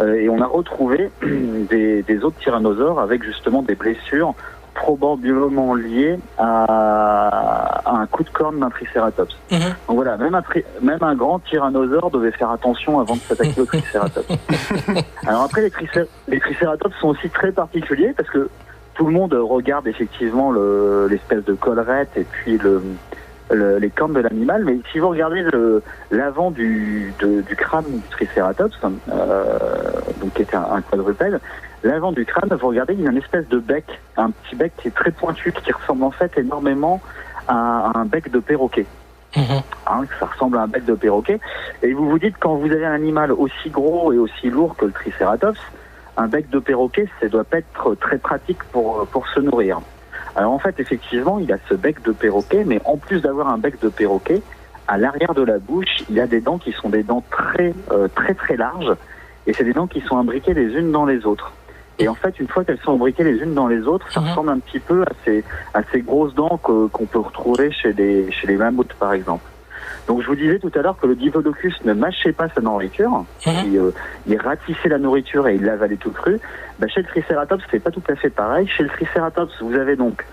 Speaker 4: Et on a retrouvé des autres tyrannosaures avec justement des blessures probablement liées à un coup de corne d'un Triceratops. Donc voilà, même un grand tyrannosaure devait faire attention avant de s'attaquer au Triceratops. Alors après, les Triceratops sont aussi très particuliers parce que tout le monde regarde effectivement l'espèce de collerette et puis les cornes de l'animal, mais si vous regardez l'avant du crâne du Triceratops, donc qui était un quadrupède, l'avant du crâne, vous regardez, il y a une espèce de bec, un petit bec qui est très pointu, qui ressemble en fait énormément à un bec de perroquet. Ça ressemble à un bec de perroquet. Et vous vous dites, quand vous avez un animal aussi gros et aussi lourd que le Triceratops, un bec de perroquet, ça doit pas être très pratique pour se nourrir. Alors en fait, effectivement, il a ce bec de perroquet, mais en plus d'avoir un bec de perroquet, à l'arrière de la bouche, il y a des dents qui sont des dents très très larges, et c'est des dents qui sont imbriquées les unes dans les autres. Et en fait, une fois qu'elles sont imbriquées les unes dans les autres, ça ressemble un petit peu à ces grosses dents qu'on peut retrouver chez les mammouths, par exemple. Donc je vous disais tout à l'heure que le Diplodocus ne mâchait pas sa nourriture, il ratissait la nourriture et il l'avalait tout cru. Chez le Triceratops, c'est pas tout à fait pareil. Chez le Triceratops, vous avez donc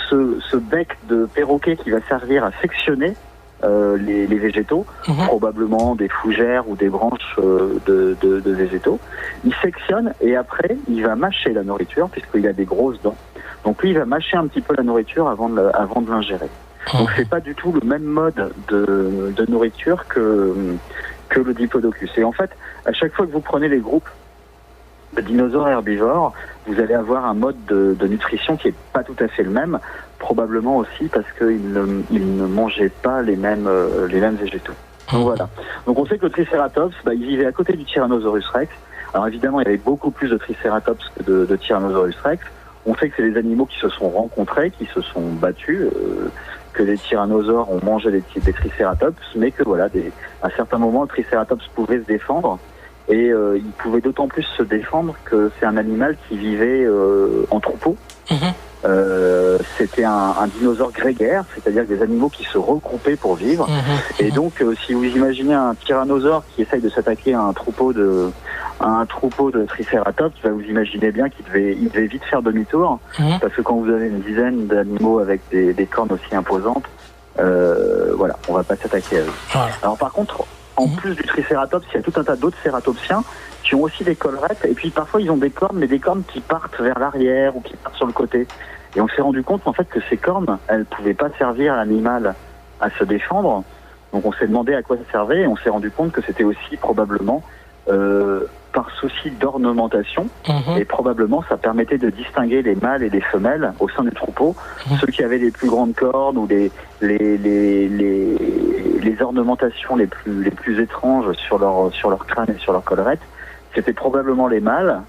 Speaker 4: ce bec de perroquet qui va servir à sectionner les végétaux, probablement des fougères ou des branches de végétaux. Il sectionne et après, il va mâcher la nourriture puisqu'il a des grosses dents. Donc lui, il va mâcher un petit peu la nourriture avant de l'ingérer. Donc c'est pas du tout le même mode de nourriture que le Diplodocus. Et en fait, à chaque fois que vous prenez les groupes de dinosaures herbivores, vous allez avoir un mode de nutrition qui est pas tout à fait le même, probablement aussi parce qu'ils ne mangeaient pas les mêmes végétaux. Donc voilà. Donc on sait que le Triceratops, il vivait à côté du Tyrannosaurus Rex. Alors évidemment, il y avait beaucoup plus de Triceratops que de Tyrannosaurus Rex. On sait que c'est des animaux qui se sont rencontrés, qui se sont battus, que les tyrannosaures ont mangé des Triceratops, mais que voilà, à certains moments, le Triceratops pouvait se défendre. Et il pouvait d'autant plus se défendre que c'est un animal qui vivait en troupeau. C'était un dinosaure grégaire, c'est-à-dire des animaux qui se regroupaient pour vivre. Et donc, si vous imaginez un tyrannosaure qui essaye de s'attaquer à un troupeau de Triceratops, vous imaginez bien qu'il devait vite faire demi-tour, parce que quand vous avez une dizaine d'animaux avec des cornes aussi imposantes, voilà, on va pas s'attaquer à eux. Voilà. Alors par contre, en plus du Triceratops, il y a tout un tas d'autres cératopsiens qui ont aussi des collerettes, et puis parfois ils ont des cornes, mais des cornes qui partent vers l'arrière ou qui partent sur le côté. Et on s'est rendu compte en fait que ces cornes, elles pouvaient pas servir à l'animal à se défendre. Donc on s'est demandé à quoi ça servait, et on s'est rendu compte que c'était aussi probablement par souci d'ornementation, et probablement ça permettait de distinguer les mâles et les femelles au sein du troupeau. Ceux qui avaient les plus grandes cornes ou les ornementations les plus étranges sur leur crâne et sur leur collerette, c'était probablement les mâles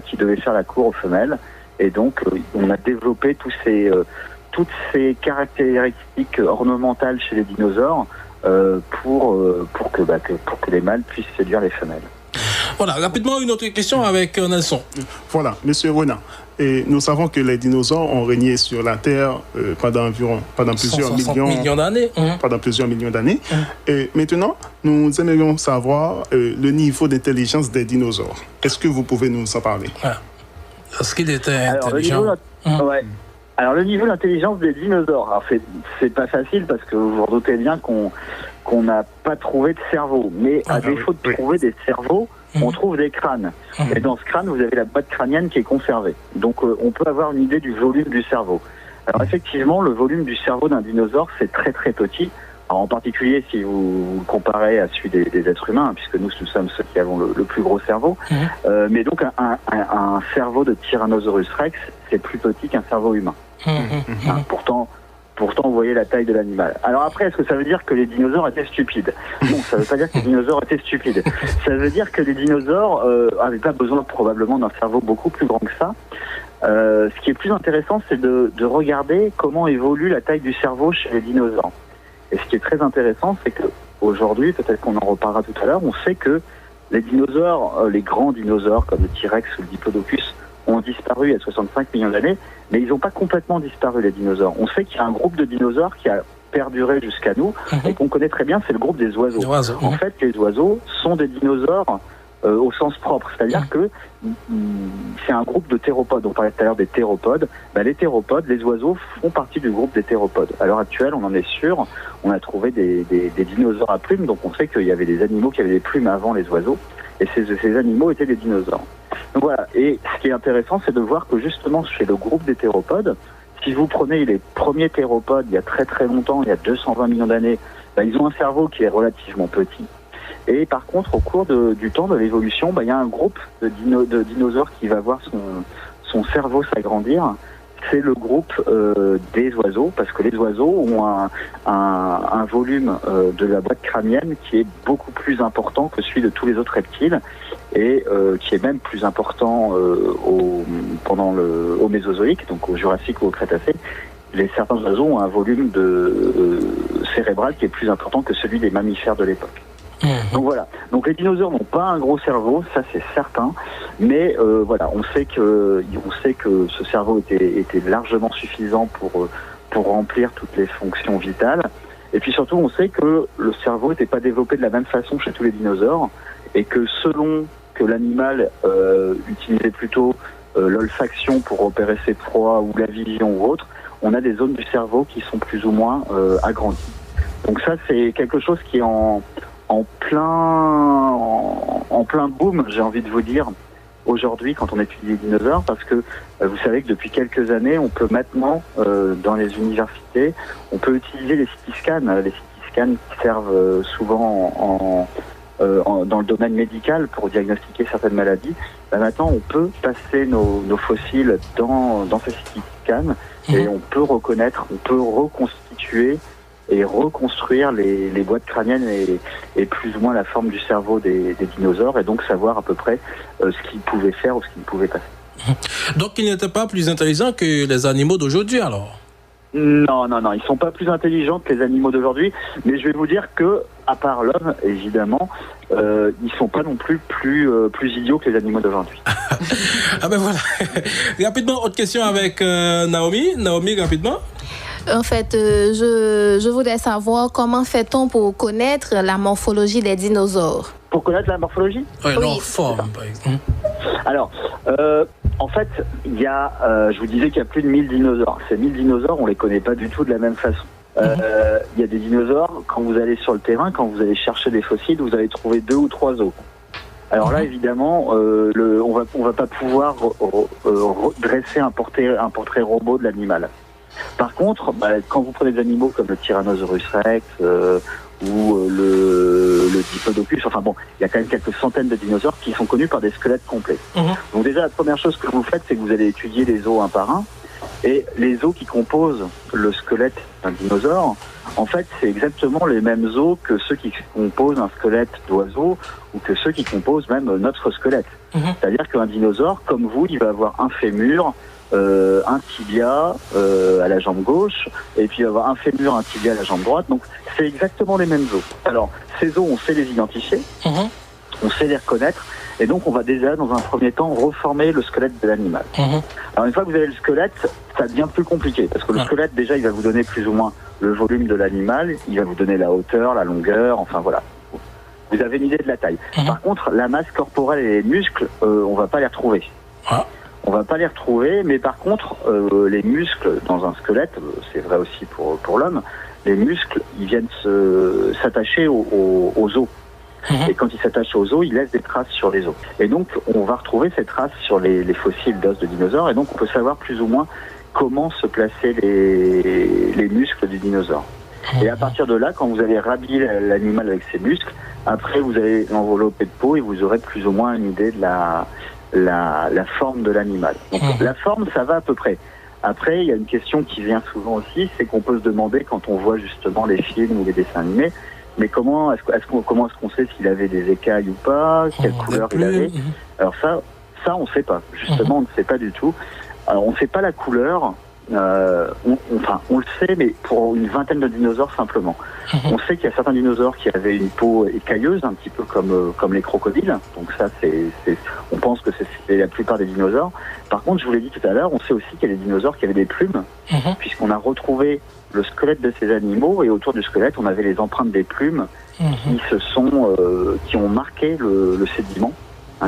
Speaker 4: qui devaient faire la cour aux femelles. Et donc on a développé toutes ces caractéristiques ornementales chez les dinosaures pour que les mâles puissent séduire les femelles.
Speaker 1: Voilà, rapidement une autre question avec Nelson.
Speaker 3: Voilà, Monsieur Renard. Et nous savons que les dinosaures ont régné sur la Terre pendant plusieurs millions d'années. Pendant plusieurs millions d'années. Et maintenant, nous aimerions savoir le niveau d'intelligence des dinosaures. Est-ce que vous pouvez nous en parler?
Speaker 1: Est-ce qu'il était intelligent?
Speaker 4: Alors le niveau d'intelligence des dinosaures, alors c'est pas facile parce que vous vous doutez bien qu'on n'a pas trouvé de cerveau. Mais à défaut de trouver des cerveaux, on trouve des crânes. Et dans ce crâne, vous avez la boîte crânienne qui est conservée. Donc on peut avoir une idée du volume du cerveau. Alors effectivement, le volume du cerveau d'un dinosaure, c'est très très petit. Alors, en particulier si vous comparez à celui des êtres humains, puisque nous sommes ceux qui avons le plus gros cerveau. Mais donc un cerveau de Tyrannosaurus rex, c'est plus petit qu'un cerveau humain. Pourtant, vous voyez la taille de l'animal. Alors après, est-ce que ça veut dire que les dinosaures étaient stupides? Non, ça ne veut pas dire que les dinosaures étaient stupides. Ça veut dire que les dinosaures n'avaient pas besoin probablement d'un cerveau beaucoup plus grand que ça. Ce qui est plus intéressant, c'est de regarder comment évolue la taille du cerveau chez les dinosaures. Et ce qui est très intéressant, c'est qu'aujourd'hui, peut-être qu'on en reparlera tout à l'heure, on sait que les dinosaures, les grands dinosaures comme le T-Rex ou le Diplodocus, ont disparu il y a 65 millions d'années, mais ils n'ont pas complètement disparu, les dinosaures. On sait qu'il y a un groupe de dinosaures qui a perduré jusqu'à nous et qu'on connaît très bien, c'est le groupe des oiseaux. En fait, les oiseaux sont des dinosaures au sens propre, c'est-à-dire que c'est un groupe de théropodes. On parlait tout à l'heure des théropodes. Les théropodes, les oiseaux font partie du groupe des théropodes. À l'heure actuelle, on en est sûr, on a trouvé des dinosaures à plumes, donc on sait qu'il y avait des animaux qui avaient des plumes avant les oiseaux, et ces animaux étaient des dinosaures. Donc voilà, et ce qui est intéressant, c'est de voir que justement chez le groupe des théropodes, si vous prenez les premiers théropodes il y a très très longtemps, il y a 220 millions d'années, ils ont un cerveau qui est relativement petit. Et par contre, au cours du temps de l'évolution, il y a un groupe de dinosaures qui va voir son cerveau s'agrandir. C'est le groupe des oiseaux, parce que les oiseaux ont un volume de la boîte crânienne qui est beaucoup plus important que celui de tous les autres reptiles, et qui est même plus important au Mésozoïque, donc au Jurassique ou au Crétacé. Certains oiseaux ont un volume cérébral qui est plus important que celui des mammifères de l'époque. Donc voilà. Donc les dinosaures n'ont pas un gros cerveau, ça c'est certain, mais voilà, on sait que ce cerveau était largement suffisant pour remplir toutes les fonctions vitales. Et puis surtout, on sait que le cerveau n'était pas développé de la même façon chez tous les dinosaures, et que selon que l'animal utilisait plutôt l'olfaction pour repérer ses proies ou la vision ou autre, on a des zones du cerveau qui sont plus ou moins agrandies. Donc ça, c'est quelque chose qui est en plein boom, j'ai envie de vous dire, aujourd'hui quand on étudie les dinosaures, parce que vous savez que depuis quelques années, on peut maintenant, dans les universités, on peut utiliser les CT-scans. Les CT-scans qui servent souvent dans le domaine médical pour diagnostiquer certaines maladies. Maintenant, on peut passer nos fossiles dans ces CT-scans et on peut reconnaître, on peut reconstituer et reconstruire les boîtes crâniennes et plus ou moins la forme du cerveau des dinosaures, et donc savoir à peu près ce qu'ils pouvaient faire ou ce qu'ils ne pouvaient pas faire.
Speaker 1: Donc ils n'étaient pas plus intelligents que les animaux d'aujourd'hui alors?
Speaker 4: Non, ils sont pas plus intelligents que les animaux d'aujourd'hui, mais je vais vous dire que, à part l'homme, évidemment, ils sont pas non plus idiots que les animaux d'aujourd'hui.
Speaker 1: Ah ben voilà. Rapidement, autre question avec Naomi. Naomi, rapidement.
Speaker 2: En fait, je voudrais savoir comment fait-on pour connaître la morphologie des dinosaures?
Speaker 4: Pour connaître la morphologie?
Speaker 1: Oui, leur forme, par exemple.
Speaker 4: Alors, en fait, il y a, je vous disais qu'il y a plus de 1000 dinosaures. Ces 1000 dinosaures, on les connaît pas du tout de la même façon. Il y a des dinosaures, quand vous allez sur le terrain, quand vous allez chercher des fossiles, vous allez trouver 2 ou 3 os. Alors là, évidemment, on va pas pouvoir dresser un portrait robot de l'animal. Par contre, quand vous prenez des animaux comme le Tyrannosaurus rex ou le Diplodocus, enfin bon, il y a quand même quelques centaines de dinosaures qui sont connus par des squelettes complets. Donc déjà, la première chose que vous faites, c'est que vous allez étudier les os un par un, et les os qui composent le squelette d'un dinosaure, en fait, c'est exactement les mêmes os que ceux qui composent un squelette d'oiseau ou que ceux qui composent même notre squelette. C'est-à-dire qu'un dinosaure, comme vous, il va avoir un fémur, un tibia à la jambe gauche, et puis il va avoir un fémur, un tibia à la jambe droite. Donc c'est exactement les mêmes os. Alors ces os, on sait les identifier, on sait les reconnaître, et donc on va déjà dans un premier temps reformer le squelette de l'animal. Alors une fois que vous avez le squelette, ça devient plus compliqué, parce que le squelette déjà il va vous donner plus ou moins le volume de l'animal, il va vous donner la hauteur, la longueur, enfin voilà. Vous avez une idée de la taille. Par contre, la masse corporelle et les muscles, on va pas les retrouver. On va pas les retrouver, mais par contre, les muscles dans un squelette, c'est vrai aussi pour l'homme, les muscles, ils viennent s'attacher aux os. Et quand ils s'attachent aux os, ils laissent des traces sur les os. Et donc, on va retrouver ces traces sur les fossiles d'os de dinosaures. Et donc, on peut savoir plus ou moins comment se plaçaient les muscles du dinosaure. Et à partir de là, quand vous allez rhabiller l'animal avec ses muscles, après, vous allez l'envelopper de peau et vous aurez plus ou moins une idée de la forme de l'animal. Donc, la forme, ça va à peu près. Après, il y a une question qui vient souvent aussi, c'est qu'on peut se demander quand on voit justement les films ou les dessins animés, mais comment est-ce qu'on sait s'il avait des écailles ou pas, quelle couleur il avait. Alors ça on ne sait pas. Justement, on ne sait pas du tout. Alors, on ne sait pas la couleur. On le sait, mais pour une vingtaine de dinosaures simplement. On sait qu'il y a certains dinosaures qui avaient une peau écailleuse, un petit peu comme les crocodiles. Donc ça, on pense que c'est la plupart des dinosaures. Par contre, je vous l'ai dit tout à l'heure, on sait aussi qu'il y a des dinosaures qui avaient des plumes, puisqu'on a retrouvé le squelette de ces animaux, et autour du squelette, on avait les empreintes des plumes qui ont marqué le sédiment,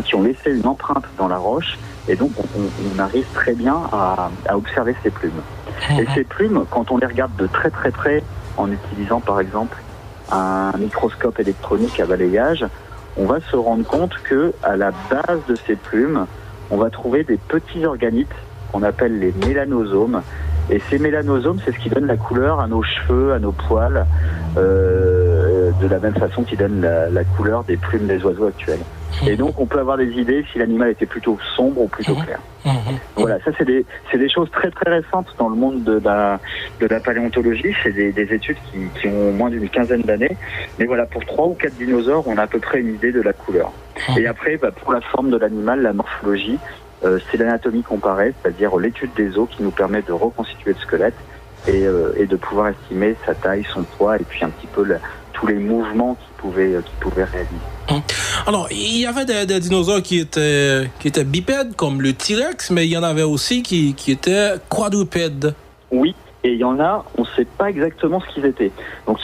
Speaker 4: qui ont laissé une empreinte dans la roche. Et donc, on arrive très bien à observer ces plumes. Et ces plumes, quand on les regarde de très très près, en utilisant par exemple un microscope électronique à balayage, on va se rendre compte que à la base de ces plumes, on va trouver des petits organites qu'on appelle les mélanosomes. Et ces mélanosomes, c'est ce qui donne la couleur à nos cheveux, à nos poils, de la même façon qu'ils donnent la couleur des plumes des oiseaux actuels. Et donc, on peut avoir des idées si l'animal était plutôt sombre ou plutôt clair. Voilà, ça, c'est des choses très très récentes dans le monde de la paléontologie. C'est des études qui ont moins d'une quinzaine d'années. Mais voilà, pour 3 ou 4 dinosaures, on a à peu près une idée de la couleur. Et après, pour la forme de l'animal, la morphologie, c'est l'anatomie comparée, c'est-à-dire l'étude des os qui nous permet de reconstituer le squelette et de pouvoir estimer sa taille, son poids et puis un petit peu tous les mouvements qu'il pouvait réaliser.
Speaker 1: Alors, il y avait des dinosaures qui étaient bipèdes, comme le T-Rex, mais il y en avait aussi qui étaient quadrupèdes.
Speaker 4: Oui, et il y en a, on ne sait pas exactement ce qu'ils étaient. Donc,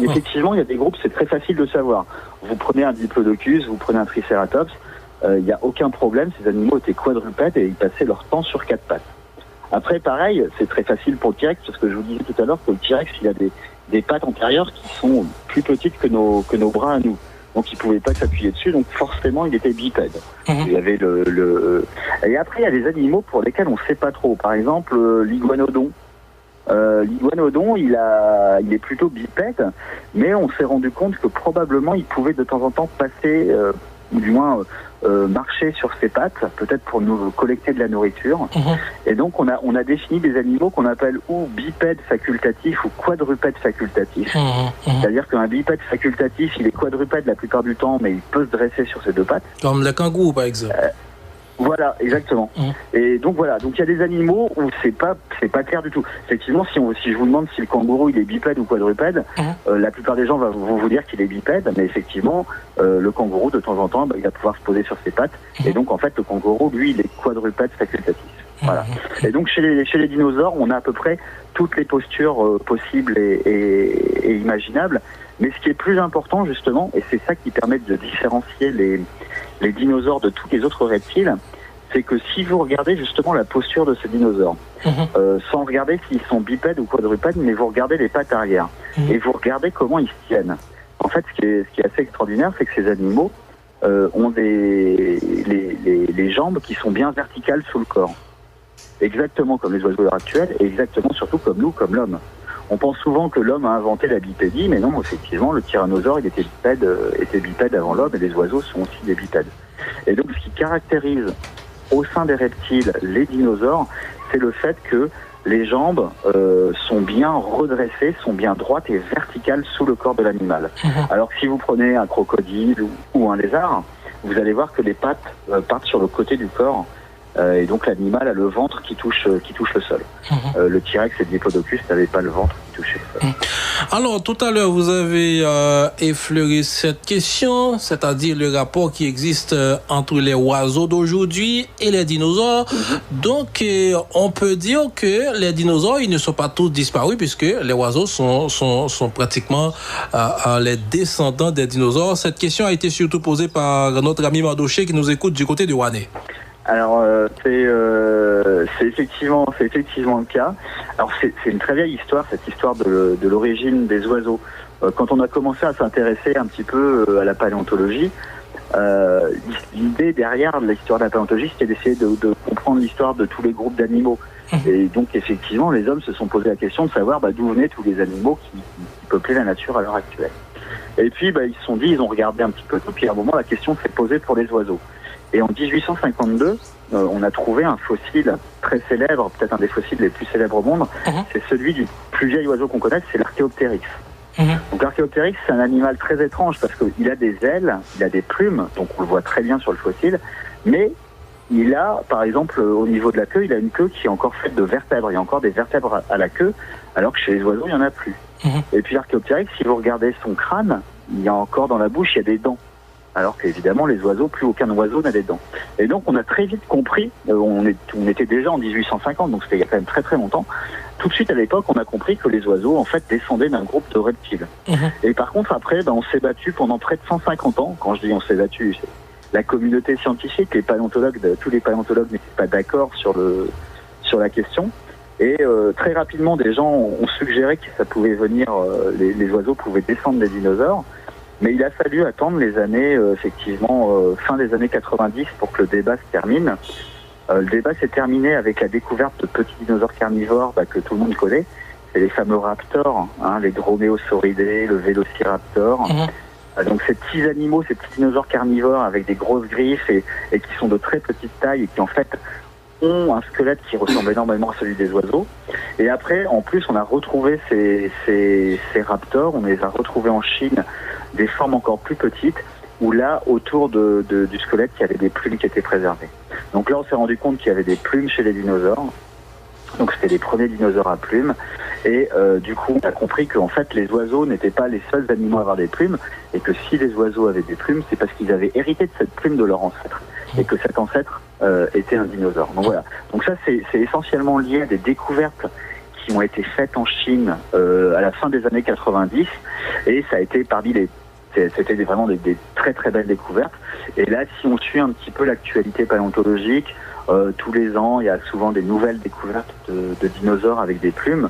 Speaker 4: effectivement, il y a des groupes, c'est très facile de savoir. Vous prenez un Diplodocus, vous prenez un Triceratops, il n'y a aucun problème, ces animaux étaient quadrupèdes et ils passaient leur temps sur 4 pattes. Après, pareil, c'est très facile pour le T-Rex, parce que je vous disais tout à l'heure que le T-Rex, il a des pattes antérieures qui sont plus petites que nos bras à nous. Donc il ne pouvait pas s'appuyer dessus, donc forcément il était bipède. Il y avait Et après il y a des animaux pour lesquels on ne sait pas trop. Par exemple l'iguanodon. L'iguanodon il est plutôt bipède, mais on s'est rendu compte que probablement il pouvait de temps en temps passer, ou du moins marcher sur ses pattes, peut-être pour nous collecter de la nourriture. Et donc on a défini des animaux qu'on appelle ou bipèdes facultatifs ou quadrupèdes facultatifs. C'est-à-dire qu'un bipède facultatif, il est quadrupède la plupart du temps, mais il peut se dresser sur ses 2 pattes.
Speaker 1: Comme le kangourou, par exemple.
Speaker 4: Voilà, exactement. Et donc voilà, donc il y a des animaux où c'est pas clair du tout. Effectivement, si je vous demande si le kangourou il est bipède ou quadrupède, la plupart des gens vont vous dire qu'il est bipède, mais effectivement, le kangourou de temps en temps, il va pouvoir se poser sur ses pattes. Et donc en fait, le kangourou, lui, il est quadrupède facultatif. Voilà. Et donc chez les dinosaures, on a à peu près toutes les postures possibles et imaginables. Mais ce qui est plus important justement, et c'est ça qui permet de différencier les dinosaures de tous les autres reptiles, c'est que si vous regardez justement la posture de ces dinosaures, sans regarder s'ils sont bipèdes ou quadrupèdes, mais vous regardez les pattes arrière, et vous regardez comment ils se tiennent. En fait, ce qui est assez extraordinaire, c'est que ces animaux ont les jambes qui sont bien verticales sous le corps. Exactement comme les oiseaux actuels, et exactement surtout comme nous, comme l'homme. On pense souvent que l'homme a inventé la bipédie, mais non, effectivement, le tyrannosaure, il était bipède avant l'homme, et les oiseaux sont aussi des bipèdes. Et donc, ce qui caractérise au sein des reptiles les dinosaures, c'est le fait que les jambes sont bien redressées, sont bien droites et verticales sous le corps de l'animal. Alors que si vous prenez un crocodile ou un lézard, vous allez voir que les pattes partent sur le côté du corps. Et donc l'animal a le ventre qui touche le sol. Le T-Rex et le Diplodocus n'avaient pas le ventre qui touchait le sol.
Speaker 1: Alors tout à l'heure vous avez effleuré cette question, c'est-à-dire le rapport qui existe entre les oiseaux d'aujourd'hui et les dinosaures. Donc on peut dire que les dinosaures ils ne sont pas tous disparus puisque les oiseaux sont pratiquement les descendants des dinosaures. Cette question a été surtout posée par notre ami Mardoché qui nous écoute du côté de Rouennais.
Speaker 4: Alors c'est effectivement le cas. Alors c'est une très vieille histoire, cette histoire de l'origine des oiseaux. quand on a commencé à s'intéresser un petit peu à la paléontologie, l'idée derrière l'histoire de la paléontologie, c'était d'essayer de comprendre l'histoire de tous les groupes d'animaux. Et donc effectivement, les hommes se sont posé la question de savoir d'où venaient tous les animaux qui peuplaient la nature à l'heure actuelle. Et puis ils se sont dit, ils ont regardé un petit peu, puis à un moment la question s'est posée pour les oiseaux. Et en 1852, on a trouvé un fossile très célèbre, peut-être un des fossiles les plus célèbres au monde. C'est celui du plus vieil oiseau qu'on connaisse, c'est l'Archéoptéryx. Donc l'Archéoptéryx, c'est un animal très étrange parce qu'il a des ailes, il a des plumes, donc on le voit très bien sur le fossile, mais il a, par exemple, au niveau de la queue, il a une queue qui est encore faite de vertèbres. Il y a encore des vertèbres à la queue, alors que chez les oiseaux, il n'y en a plus. Et puis l'Archéoptéryx, si vous regardez son crâne, il y a encore dans la bouche, il y a des dents. Alors qu'évidemment, les oiseaux, plus aucun oiseau n'a des dents. Et donc, on a très vite compris, on était déjà en 1850, donc c'était il y a quand même très très longtemps, tout de suite à l'époque, on a compris que les oiseaux, en fait, descendaient d'un groupe de reptiles. Et par contre, après, on s'est battu pendant près de 150 ans. Quand je dis on s'est battu, c'est la communauté scientifique, tous les paléontologues n'étaient pas d'accord sur la question. Et très rapidement, des gens ont suggéré que ça pouvait venir, les oiseaux pouvaient descendre des dinosaures. Mais il a fallu attendre les années, fin des années 90 pour que le débat se termine. Le débat s'est terminé avec la découverte de petits dinosaures carnivores que tout le monde connaît. C'est les fameux raptors, les droméosauridés, le vélociraptor. Donc ces petits animaux, ces petits dinosaures carnivores avec des grosses griffes et qui sont de très petite taille et qui en fait ont un squelette qui ressemble énormément à celui des oiseaux. Et après, en plus, on a retrouvé ces raptors, on les a retrouvés en Chine, des formes encore plus petites, où là, autour du squelette, il y avait des plumes qui étaient préservées. Donc là, on s'est rendu compte qu'il y avait des plumes chez les dinosaures. Donc c'était les premiers dinosaures à plumes. Et du coup, on a compris qu'en fait, les oiseaux n'étaient pas les seuls animaux à avoir des plumes, et que si les oiseaux avaient des plumes, c'est parce qu'ils avaient hérité de cette plume de leur ancêtre, et que cet ancêtre était un dinosaure. Donc voilà. Donc ça, c'est essentiellement lié à des découvertes qui ont été faites en Chine à la fin des années 90, et ça a été c'était vraiment des très très belles découvertes. Et là, si on suit un petit peu l'actualité paléontologique, tous les ans, il y a souvent des nouvelles découvertes de dinosaures avec des plumes.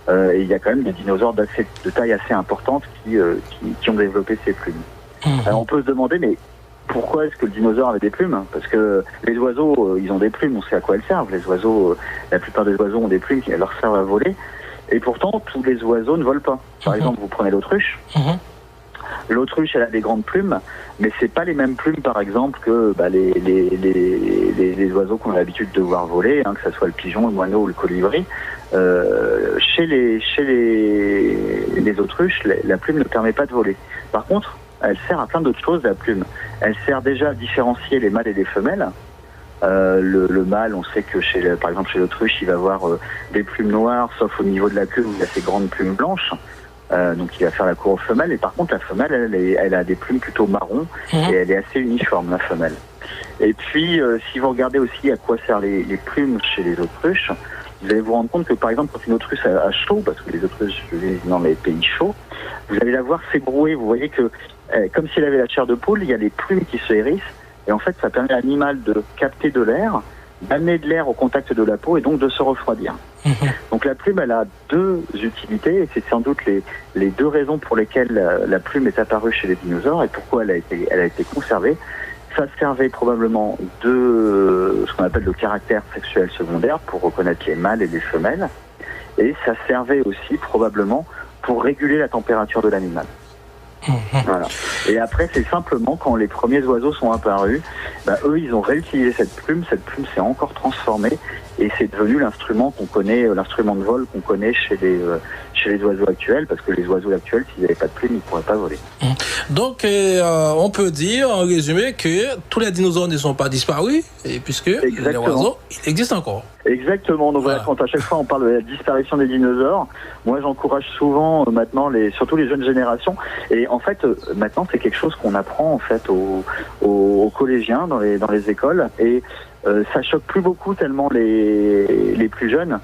Speaker 4: Et il y a quand même des dinosaures de taille assez importante qui ont développé ces plumes. Alors on peut se demander, mais pourquoi est-ce que le dinosaure avait des plumes? Parce que les oiseaux, ils ont des plumes, on sait à quoi elles servent. Les oiseaux, la plupart des oiseaux ont des plumes qui leur servent à voler. Et pourtant, tous les oiseaux ne volent pas. Par exemple, vous prenez l'autruche. L'autruche, elle a des grandes plumes, mais c'est pas les mêmes plumes, par exemple, que les oiseaux qu'on a l'habitude de voir voler, que ce soit le pigeon, le moineau ou le colibri. Chez les autruches, la plume ne permet pas de voler. Par contre, elle sert à plein d'autres choses, la plume. Elle sert déjà à différencier les mâles et les femelles. Le mâle, on sait que par exemple chez l'autruche, il va avoir des plumes noires, sauf au niveau de la queue où il a ces grandes plumes blanches. Donc il va faire la cour aux femelles. Et par contre, la femelle, elle a des plumes plutôt marron et elle est assez uniforme, la femelle. Et puis, si vous regardez aussi à quoi servent les plumes chez les autruches, vous allez vous rendre compte que, par exemple, quand une autruche a chaud, parce que les autruches vivent dans les pays chauds, vous allez la voir s'ébrouer. Vous voyez que, comme si elle avait la chair de poule, il y a les plumes qui se hérissent. Et en fait, ça permet à l'animal de capter de l'air, d'amener de l'air au contact de la peau et donc de se refroidir. Donc la plume, elle a deux utilités et c'est sans doute les deux raisons pour lesquelles la plume est apparue chez les dinosaures et pourquoi elle a été conservée. Ça servait probablement de ce qu'on appelle le caractère sexuel secondaire pour reconnaître les mâles et les femelles. Et ça servait aussi probablement pour réguler la température de l'animal. Voilà. Et après, c'est simplement quand les premiers oiseaux sont apparus, eux, ils ont réutilisé cette plume s'est encore transformée et c'est devenu l'instrument qu'on connaît, l'instrument de vol qu'on connaît chez les oiseaux actuels, parce que les oiseaux actuels, s'ils n'avaient pas de plume, ils ne pourraient pas voler.
Speaker 1: Donc, on peut dire, en résumé, que tous les dinosaures ne sont pas disparus, et puisque les oiseaux, ils existent encore.
Speaker 4: Exactement. Donc voilà, quand à chaque fois on parle de la disparition des dinosaures, moi j'encourage souvent maintenant surtout les jeunes générations. Et en fait, maintenant c'est quelque chose qu'on apprend en fait aux collégiens dans les écoles. Et ça choque plus beaucoup tellement les plus jeunes.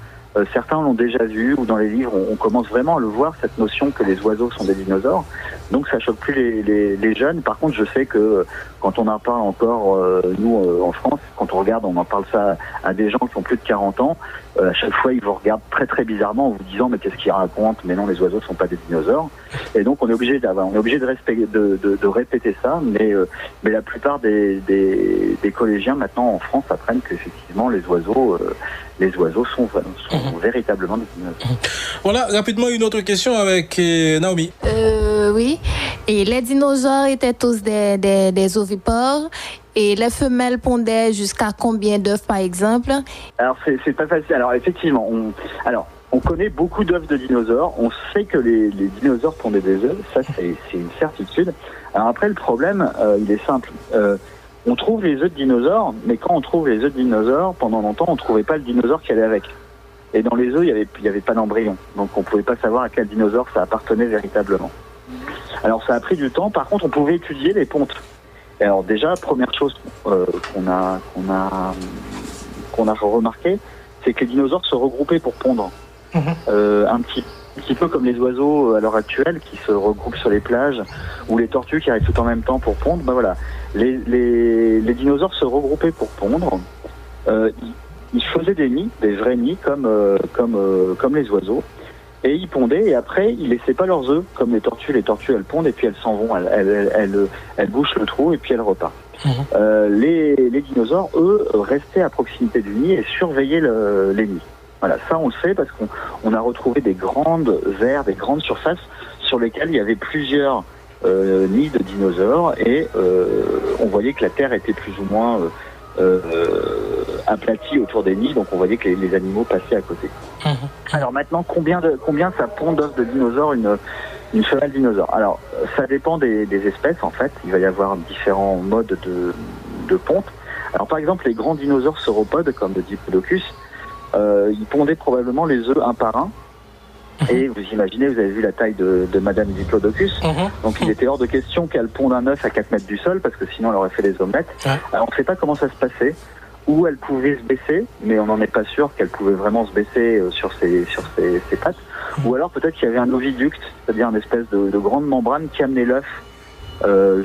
Speaker 4: Certains l'ont déjà vu, ou dans les livres, on commence vraiment à le voir, cette notion que les oiseaux sont des dinosaures. Donc ça choque plus les jeunes. Par contre, je sais que quand on en parle encore, nous, en France, quand on regarde, on en parle ça à des gens qui ont plus de 40 ans, à chaque fois, ils vous regardent très très bizarrement en vous disant « mais qu'est-ce qu'ils racontent ? Mais non, les oiseaux ne sont pas des dinosaures ». Et donc, on est obligé de répéter ça, mais la plupart des collégiens, maintenant, en France, apprennent qu'effectivement, les oiseaux sont véritablement des dinosaures.
Speaker 1: Voilà, rapidement, une autre question avec Naomi.
Speaker 2: Oui, et les dinosaures étaient tous des ovipores. Et les femelles pondaient jusqu'à combien d'œufs, par exemple?
Speaker 4: Alors, c'est pas facile. Alors, effectivement, on connaît beaucoup d'œufs de dinosaures. On sait que les dinosaures pondaient des œufs. Ça, c'est une certitude. Alors après, le problème, il est simple. On trouve les œufs de dinosaures, mais quand on trouve les œufs de dinosaures, pendant longtemps, on ne trouvait pas le dinosaure qui allait avec. Et dans les œufs, il y avait pas d'embryon. Donc, on ne pouvait pas savoir à quel dinosaure ça appartenait véritablement. Alors, ça a pris du temps. Par contre, on pouvait étudier les pontes. Et alors déjà, première chose qu'on a remarqué, c'est que les dinosaures se regroupaient pour pondre. Un petit peu comme les oiseaux à l'heure actuelle qui se regroupent sur les plages, ou les tortues qui arrivent tout en même temps pour pondre. Ben voilà, les dinosaures se regroupaient pour pondre. Ils faisaient des nids, des vrais nids comme les oiseaux. Et ils pondaient, et après, ils laissaient pas leurs œufs, comme les tortues. Les tortues, elles pondent, et puis elles s'en vont, elles bouchent le trou, et puis elles repartent. Les dinosaures, eux, restaient à proximité du nid et surveillaient les nids. Voilà, ça on le sait parce qu'on a retrouvé des grandes aires, des grandes surfaces sur lesquelles il y avait plusieurs nids de dinosaures, et on voyait que la terre était plus ou moins aplatie autour des nids, donc on voyait que les animaux passaient à côté. Alors maintenant, combien ça pond d'œufs de dinosaures une femelle dinosaure? Alors ça dépend des espèces en fait. Il va y avoir différents modes de ponte. Alors par exemple, les grands dinosaures sauropodes comme le Diplodocus, ils pondaient probablement les œufs un par un. Et vous imaginez, vous avez vu la taille de Madame Diplodocus. Donc il était hors de question qu'elle ponde un œuf à 4 mètres du sol, parce que sinon elle aurait fait des omelettes. Alors on ne sait pas comment ça se passait, où elle pouvait se baisser, mais on n'en est pas sûr qu'elle pouvait vraiment se baisser sur ses pattes. Ou alors peut-être qu'il y avait un oviducte, c'est-à-dire une espèce de grande membrane qui amenait l'œuf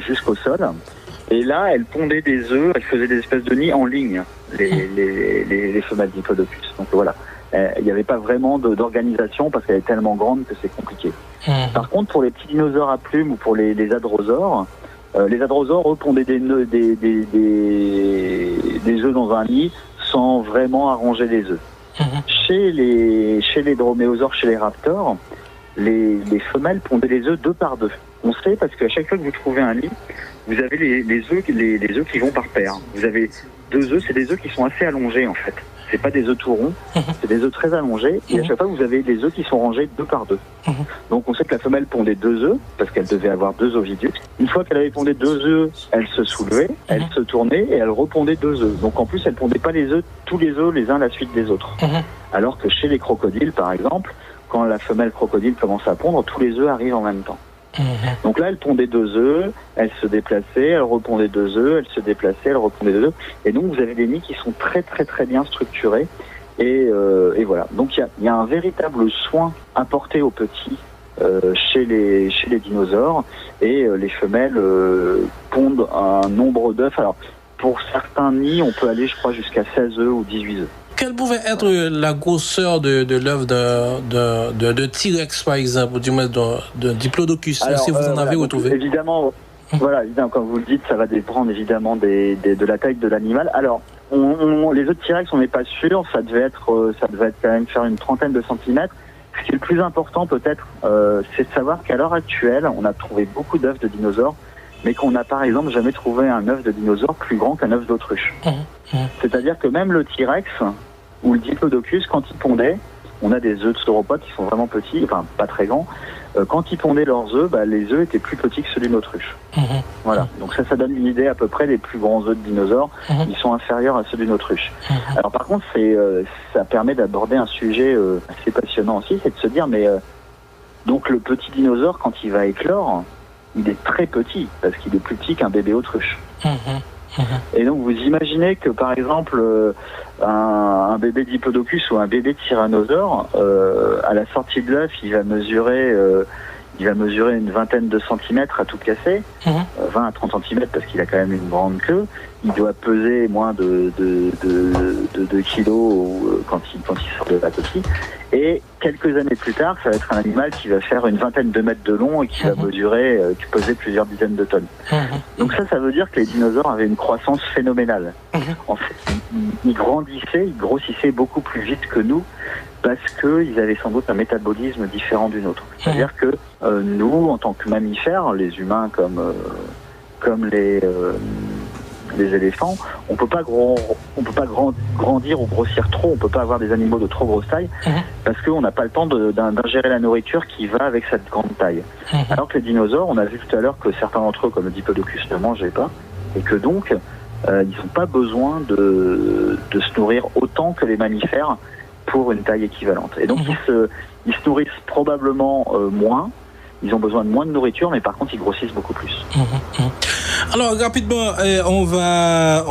Speaker 4: jusqu'au sol. Et là, elle pondait des œufs, elle faisait des espèces de nids en ligne, les femelles Diplodocus. Donc voilà. Il n'y avait pas vraiment d'organisation parce qu'elle est tellement grande que c'est compliqué. Par contre, pour les petits dinosaures à plumes ou pour les hadrosaures, eux pondaient des œufs dans un nid sans vraiment arranger les œufs. Chez les droméosaures, chez les raptors, les femelles pondaient les œufs 2 par 2. On sait parce qu'à chaque fois que vous trouvez un nid, vous avez les œufs qui vont par paire. Vous avez 2 œufs, c'est des œufs qui sont assez allongés en fait. C'est pas des œufs tout ronds, c'est des œufs très allongés, et à chaque fois vous avez des œufs qui sont rangés 2 par 2. Donc on sait que la femelle pondait 2 œufs, parce qu'elle devait avoir 2 oviducts. Une fois qu'elle avait pondé 2 œufs, elle se soulevait, elle se tournait, et elle repondait 2 œufs. Donc en plus elle pondait pas tous les œufs les uns à la suite des autres. Alors que chez les crocodiles par exemple, quand la femelle crocodile commence à pondre, tous les œufs arrivent en même temps. Donc là, elle pondait 2 œufs, elle se déplaçait, elle repondait 2 œufs, elle se déplaçait, elle repondait 2 œufs. Et donc, vous avez des nids qui sont très, très, très bien structurés. Et voilà. Donc, il y a un véritable soin apporté aux petits chez les dinosaures. Et les femelles pondent un nombre d'œufs. Alors, pour certains nids, on peut aller, je crois, jusqu'à 16 œufs ou 18 œufs.
Speaker 1: Quelle pouvait être la grosseur de l'œuf de T-Rex, par exemple, ou du moins de Diplodocus, si vous en avez retrouvé?
Speaker 4: Évidemment, évidemment, comme vous le dites, ça va dépendre évidemment de la taille de l'animal. Alors, les œufs de T-Rex, on n'est pas sûr, ça devait quand même faire une trentaine de centimètres. Ce qui est le plus important peut-être, c'est de savoir qu'à l'heure actuelle, on a trouvé beaucoup d'œufs de dinosaures, mais qu'on n'a par exemple jamais trouvé un œuf de dinosaure plus grand qu'un œuf d'autruche. C'est-à-dire que même le T-Rex ou le Diplodocus, quand ils pondaient, on a des œufs de sauropodes qui sont vraiment petits, enfin pas très grands. Quand ils pondaient leurs œufs, les œufs étaient plus petits que ceux d'une autruche. Voilà. Donc ça donne une idée à peu près des plus grands œufs de dinosaures. Ils sont inférieurs à ceux d'une autruche. Alors par contre, ça permet d'aborder un sujet assez passionnant aussi, c'est de se dire, mais donc le petit dinosaure, quand il va éclore, il est très petit, parce qu'il est plus petit qu'un bébé autruche. Et donc vous imaginez que par exemple un bébé diplodocus ou un bébé tyrannosaure, à la sortie de l'œuf, il va mesurer une vingtaine de centimètres à tout casser, 20 à 30 centimètres parce qu'il a quand même une grande queue. Il doit peser moins de 2 kilos quand il sort de la coquille. Et quelques années plus tard, ça va être un animal qui va faire une vingtaine de mètres de long et qui va qui peser plusieurs dizaines de tonnes. Donc ça veut dire que les dinosaures avaient une croissance phénoménale. En fait, ils grossissaient beaucoup plus vite que nous parce qu'ils avaient sans doute un métabolisme différent du nôtre. C'est-à-dire que nous, en tant que mammifères, les humains comme les éléphants, on peut pas grandir ou grossir trop, on peut pas avoir des animaux de trop grosse taille parce qu'on n'a pas le temps d'ingérer la nourriture qui va avec cette grande taille. Alors que les dinosaures, on a vu tout à l'heure que certains d'entre eux, comme le Diplodocus, ne mangeaient pas et que donc ils n'ont pas besoin de se nourrir autant que les mammifères pour une taille équivalente. Et donc ils se nourrissent probablement moins. Ils ont besoin de moins de nourriture, mais par contre, ils grossissent beaucoup plus.
Speaker 1: Alors, rapidement, on va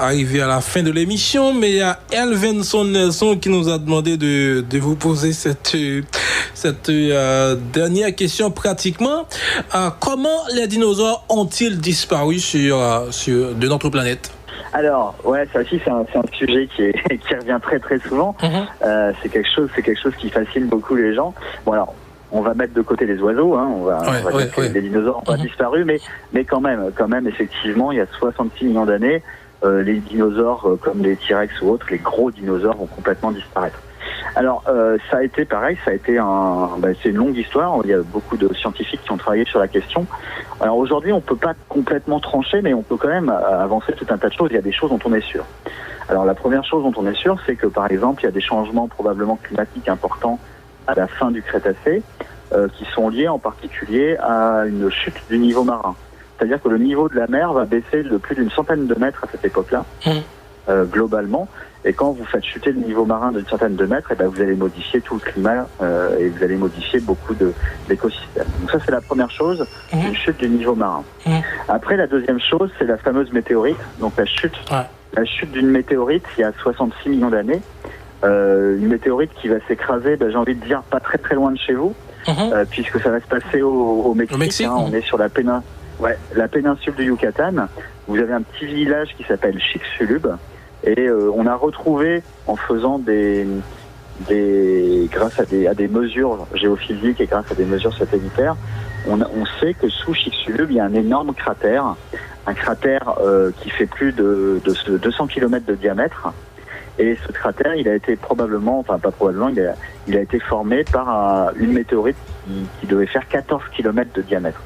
Speaker 1: arriver à la fin de l'émission, mais il y a Elvinson Nelson qui nous a demandé de vous poser cette dernière question pratiquement. Comment les dinosaures ont-ils disparu de notre planète?
Speaker 4: Alors, ouais, ça aussi c'est un sujet qui revient très très souvent. C'est quelque chose qui fascine beaucoup les gens. Bon alors, on va mettre de côté les oiseaux, on va dire que les dinosaures n'ont pas disparu, mais quand même, effectivement, il y a 66 millions d'années, les dinosaures comme les T-Rex ou autres, les gros dinosaures vont complètement disparaître. Alors, ça a été pareil, c'est une longue histoire. Il y a beaucoup de scientifiques qui ont travaillé sur la question. Alors aujourd'hui, on peut pas complètement trancher, mais on peut quand même avancer tout un tas de choses. Il y a des choses dont on est sûr. Alors la première chose dont on est sûr, c'est que par exemple, il y a des changements probablement climatiques importants à la fin du Crétacé, qui sont liés en particulier à une chute du niveau marin. C'est-à-dire que le niveau de la mer va baisser de plus d'une centaine de mètres à cette époque-là, globalement. Et quand vous faites chuter le niveau marin d'une centaine de mètres, vous allez modifier tout le climat et vous allez modifier beaucoup d'écosystèmes. Donc ça, c'est la première chose, une chute du niveau marin. Après, la deuxième chose, c'est la fameuse météorite. Donc la chute d'une météorite il y a 66 millions d'années. Une météorite qui va s'écraser, j'ai envie de dire, pas très très loin de chez vous, puisque ça va se passer au Mexique. On est sur la péninsule du Yucatan. Vous avez un petit village qui s'appelle Chicxulub. Et on a retrouvé, en faisant grâce à des mesures géophysiques et grâce à des mesures satellitaires, on sait que sous Chicxulub, il y a un énorme cratère, qui fait plus de 200 km de diamètre. Et ce cratère, il a été il a été formé par une météorite qui devait faire 14 km de diamètre.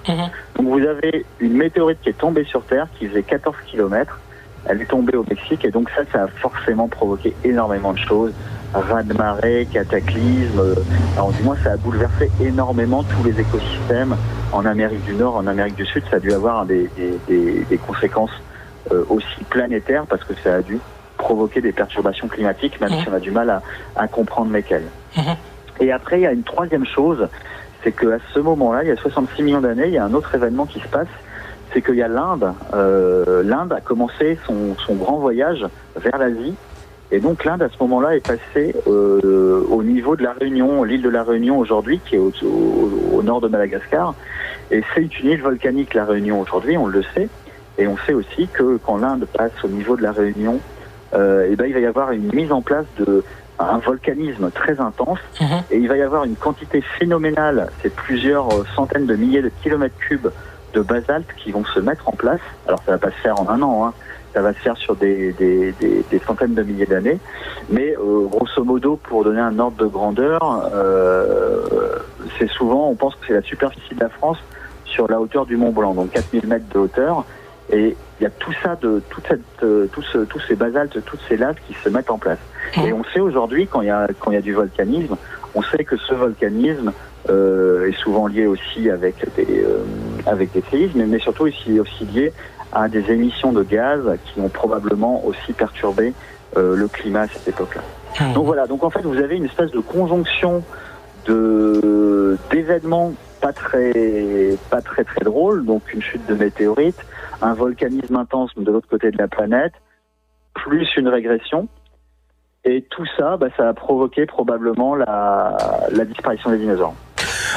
Speaker 4: Donc vous avez une météorite qui est tombée sur Terre, qui faisait 14 km. Elle est tombée au Mexique et donc ça a forcément provoqué énormément de choses, raz-de-marée, cataclysmes. Alors du moins ça a bouleversé énormément tous les écosystèmes en Amérique du Nord, en Amérique du Sud. Ça a dû avoir des conséquences aussi planétaires parce que ça a dû provoquer des perturbations climatiques, même si on a du mal à comprendre lesquelles. Et après il y a une troisième chose, c'est qu'à ce moment-là, il y a 66 millions d'années, il y a un autre événement qui se passe. C'est qu'il y a l'Inde. L'Inde a commencé son grand voyage vers l'Asie. Et donc l'Inde, à ce moment-là, est passée au niveau de la Réunion, l'île de la Réunion aujourd'hui, qui est au nord de Madagascar. Et c'est une île volcanique, la Réunion, aujourd'hui, on le sait. Et on sait aussi que quand l'Inde passe au niveau de la Réunion, il va y avoir une mise en place un volcanisme très intense. Et il va y avoir une quantité phénoménale, c'est plusieurs centaines de milliers de kilomètres cubes de basalte qui vont se mettre en place. Alors ça va pas se faire en un an, ça va se faire sur des centaines de milliers d'années, mais grosso modo, pour donner un ordre de grandeur, c'est souvent, on pense que c'est la superficie de la France sur la hauteur du Mont Blanc, donc 4000 mètres de hauteur, et il y a tout ça, tous ces basaltes, toutes ces laves qui se mettent en place. Et on sait aujourd'hui, quand il y a du volcanisme, on sait que ce volcanisme est souvent lié aussi avec des séismes, mais surtout aussi lié à des émissions de gaz qui ont probablement aussi perturbé le climat à cette époque-là. Donc voilà, donc en fait vous avez une espèce de conjonction d'événements pas très drôle, donc une chute de météorite, un volcanisme intense de l'autre côté de la planète, plus une régression. Et tout ça, ça a provoqué probablement la disparition des dinosaures.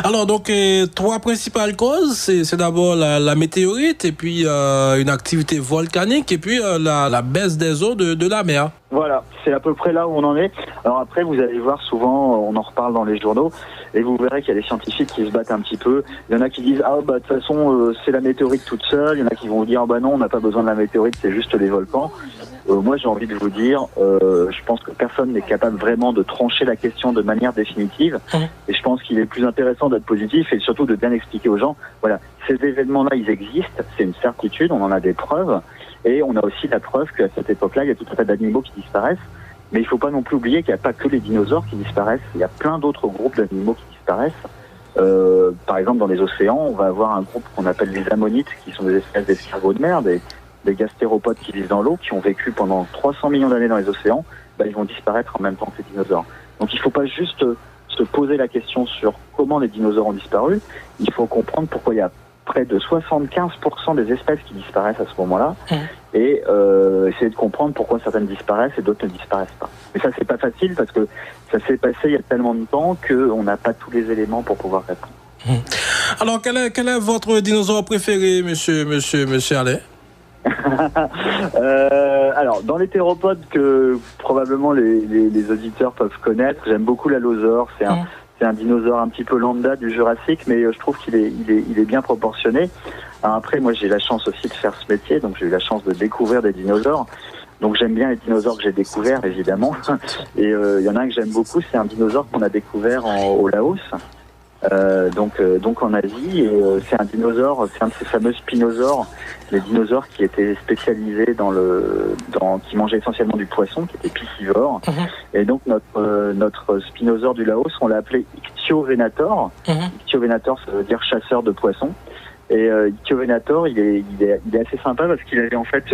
Speaker 1: Alors, donc, trois principales causes, c'est d'abord la météorite, et puis une activité volcanique, et puis la baisse des eaux de la mer.
Speaker 4: Voilà, c'est à peu près là où on en est. Alors après, vous allez voir souvent, on en reparle dans les journaux, et vous verrez qu'il y a des scientifiques qui se battent un petit peu. Il y en a qui disent, de toute façon, c'est la météorite toute seule. Il y en a qui vont vous dire, non, on n'a pas besoin de la météorite, c'est juste les volcans. Moi, j'ai envie de vous dire, je pense que personne n'est capable vraiment de trancher la question de manière définitive. Et je pense qu'il est plus intéressant d'être positif et surtout de bien expliquer aux gens, voilà, ces événements-là, ils existent, c'est une certitude, on en a des preuves. Et on a aussi la preuve qu'à cette époque-là, il y a tout un tas d'animaux qui disparaissent. Mais il ne faut pas non plus oublier qu'il n'y a pas que les dinosaures qui disparaissent. Il y a plein d'autres groupes d'animaux qui disparaissent. Par exemple, dans les océans, on va avoir un groupe qu'on appelle les ammonites, qui sont des espèces d'escargots de mer, des gastéropodes qui vivent dans l'eau, qui ont vécu pendant 300 millions d'années dans les océans. Ils vont disparaître en même temps que les dinosaures. Donc il ne faut pas juste se poser la question sur comment les dinosaures ont disparu. Il faut comprendre pourquoi il y a près de 75% des espèces qui disparaissent à ce moment-là, et essayer de comprendre pourquoi certaines disparaissent et d'autres ne disparaissent pas. Mais ça, c'est pas facile parce que ça s'est passé il y a tellement de temps qu'on n'a pas tous les éléments pour pouvoir répondre.
Speaker 1: Alors, quel est votre dinosaure préféré, monsieur Allais?
Speaker 4: Alors, dans les théropodes que probablement les auditeurs peuvent connaître, j'aime beaucoup l'allosaure. C'est un dinosaure un petit peu lambda du Jurassique, mais je trouve qu'il est bien proportionné. Alors après, moi, j'ai la chance aussi de faire ce métier, donc j'ai eu la chance de découvrir des dinosaures. Donc j'aime bien les dinosaures que j'ai découverts, évidemment. Et il y en a un que j'aime beaucoup, c'est un dinosaure qu'on a découvert au Laos. Donc en Asie, et c'est un dinosaure, c'est un de ces fameux spinosaures, les dinosaures qui étaient spécialisés qui mangeaient essentiellement du poisson, qui étaient piscivores. Et donc notre spinosaure du Laos, on l'a appelé Ichthyovenator. Ichthyovenator, ça veut dire chasseur de poissons. Et Ichthyovenator, il est assez sympa parce qu'il avait en fait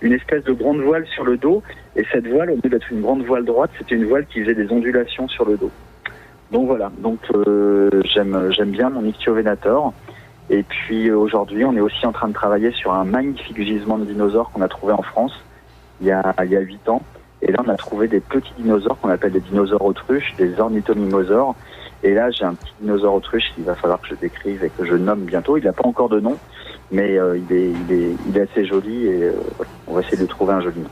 Speaker 4: une espèce de grande voile sur le dos, et cette voile, au lieu d'être une grande voile droite, c'était une voile qui faisait des ondulations sur le dos. Donc voilà, j'aime bien mon Ichthyovenator. Et puis aujourd'hui, on est aussi en train de travailler sur un magnifique gisement de dinosaures qu'on a trouvé en France il y a 8 ans. Et là, on a trouvé des petits dinosaures qu'on appelle des dinosaures autruches, des ornithomimosaures. Et là, j'ai un petit dinosaure autruche qu'il va falloir que je décrive et que je nomme bientôt. Il n'a pas encore de nom, mais il est assez joli, et on va essayer de trouver un joli nom.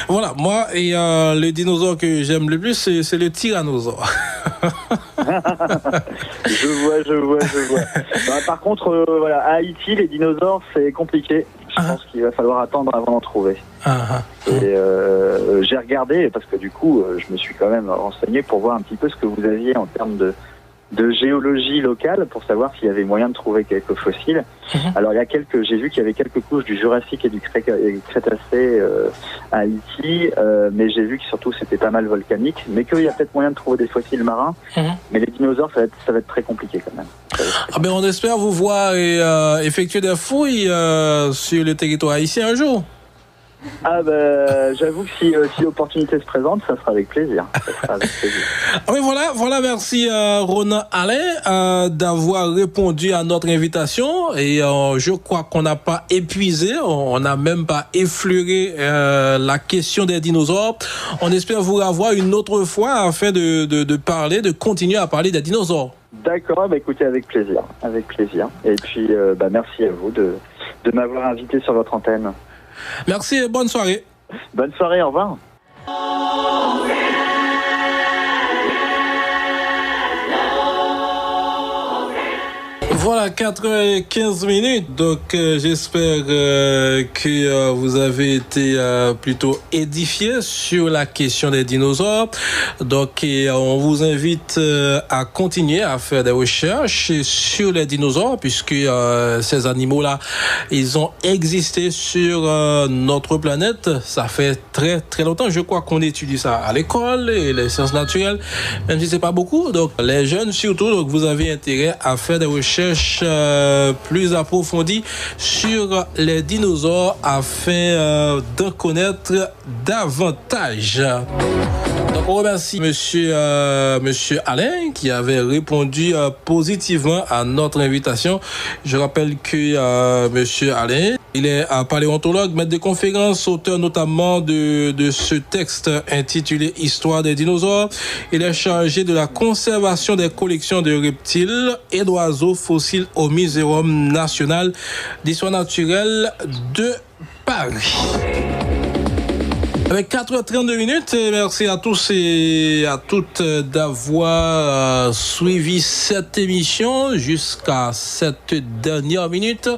Speaker 1: Voilà, moi, et le dinosaure que j'aime le plus, c'est le tyrannosaure.
Speaker 4: Je vois. Par contre, à Haïti, les dinosaures, c'est compliqué. Je pense qu'il va falloir attendre avant d'en trouver. Et j'ai regardé, parce que du coup, je me suis quand même renseigné pour voir un petit peu ce que vous aviez en termes de géologie locale, pour savoir s'il y avait moyen de trouver quelques fossiles. Alors j'ai vu qu'il y avait quelques couches du Jurassique et du Crétacé à Haïti, mais j'ai vu que surtout c'était pas mal volcanique, mais qu'il y a peut-être moyen de trouver des fossiles marins. Mais les dinosaures, ça va être très compliqué quand même.
Speaker 1: Mais on espère vous voir et effectuer des fouilles sur le territoire haïtien un jour.
Speaker 4: J'avoue que si l'opportunité se présente, ça sera avec plaisir.
Speaker 1: Oui, voilà, merci Ronan Allais d'avoir répondu à notre invitation, et je crois qu'on n'a pas épuisé, on n'a même pas effleuré la question des dinosaures. On espère vous revoir une autre fois afin de continuer à parler des dinosaures.
Speaker 4: D'accord, écoutez, avec plaisir. Et puis merci à vous de m'avoir invité sur votre antenne.
Speaker 1: Merci et bonne soirée.
Speaker 4: Bonne soirée, au revoir.
Speaker 1: Voilà, 4h15. Donc, j'espère que vous avez été plutôt édifiés sur la question des dinosaures. Donc, on vous invite à continuer à faire des recherches sur les dinosaures, puisque ces animaux-là, ils ont existé sur notre planète. Ça fait très, très longtemps. Je crois qu'on étudie ça à l'école et les sciences naturelles, même si c'est pas beaucoup. Donc, les jeunes surtout, donc vous avez intérêt à faire des recherches plus approfondies sur les dinosaures afin d'en connaître davantage. Donc on remercie monsieur Alain qui avait répondu positivement à notre invitation. Je rappelle que monsieur Alain, il est paléontologue, maître de conférences, auteur notamment de ce texte intitulé Histoire des dinosaures. Il est chargé de la conservation des collections de reptiles et d'oiseaux fossiles au Muséum national d'histoire naturelle de Paris. Avec 4h32 minutes, merci à tous et à toutes d'avoir suivi cette émission jusqu'à cette dernière minute.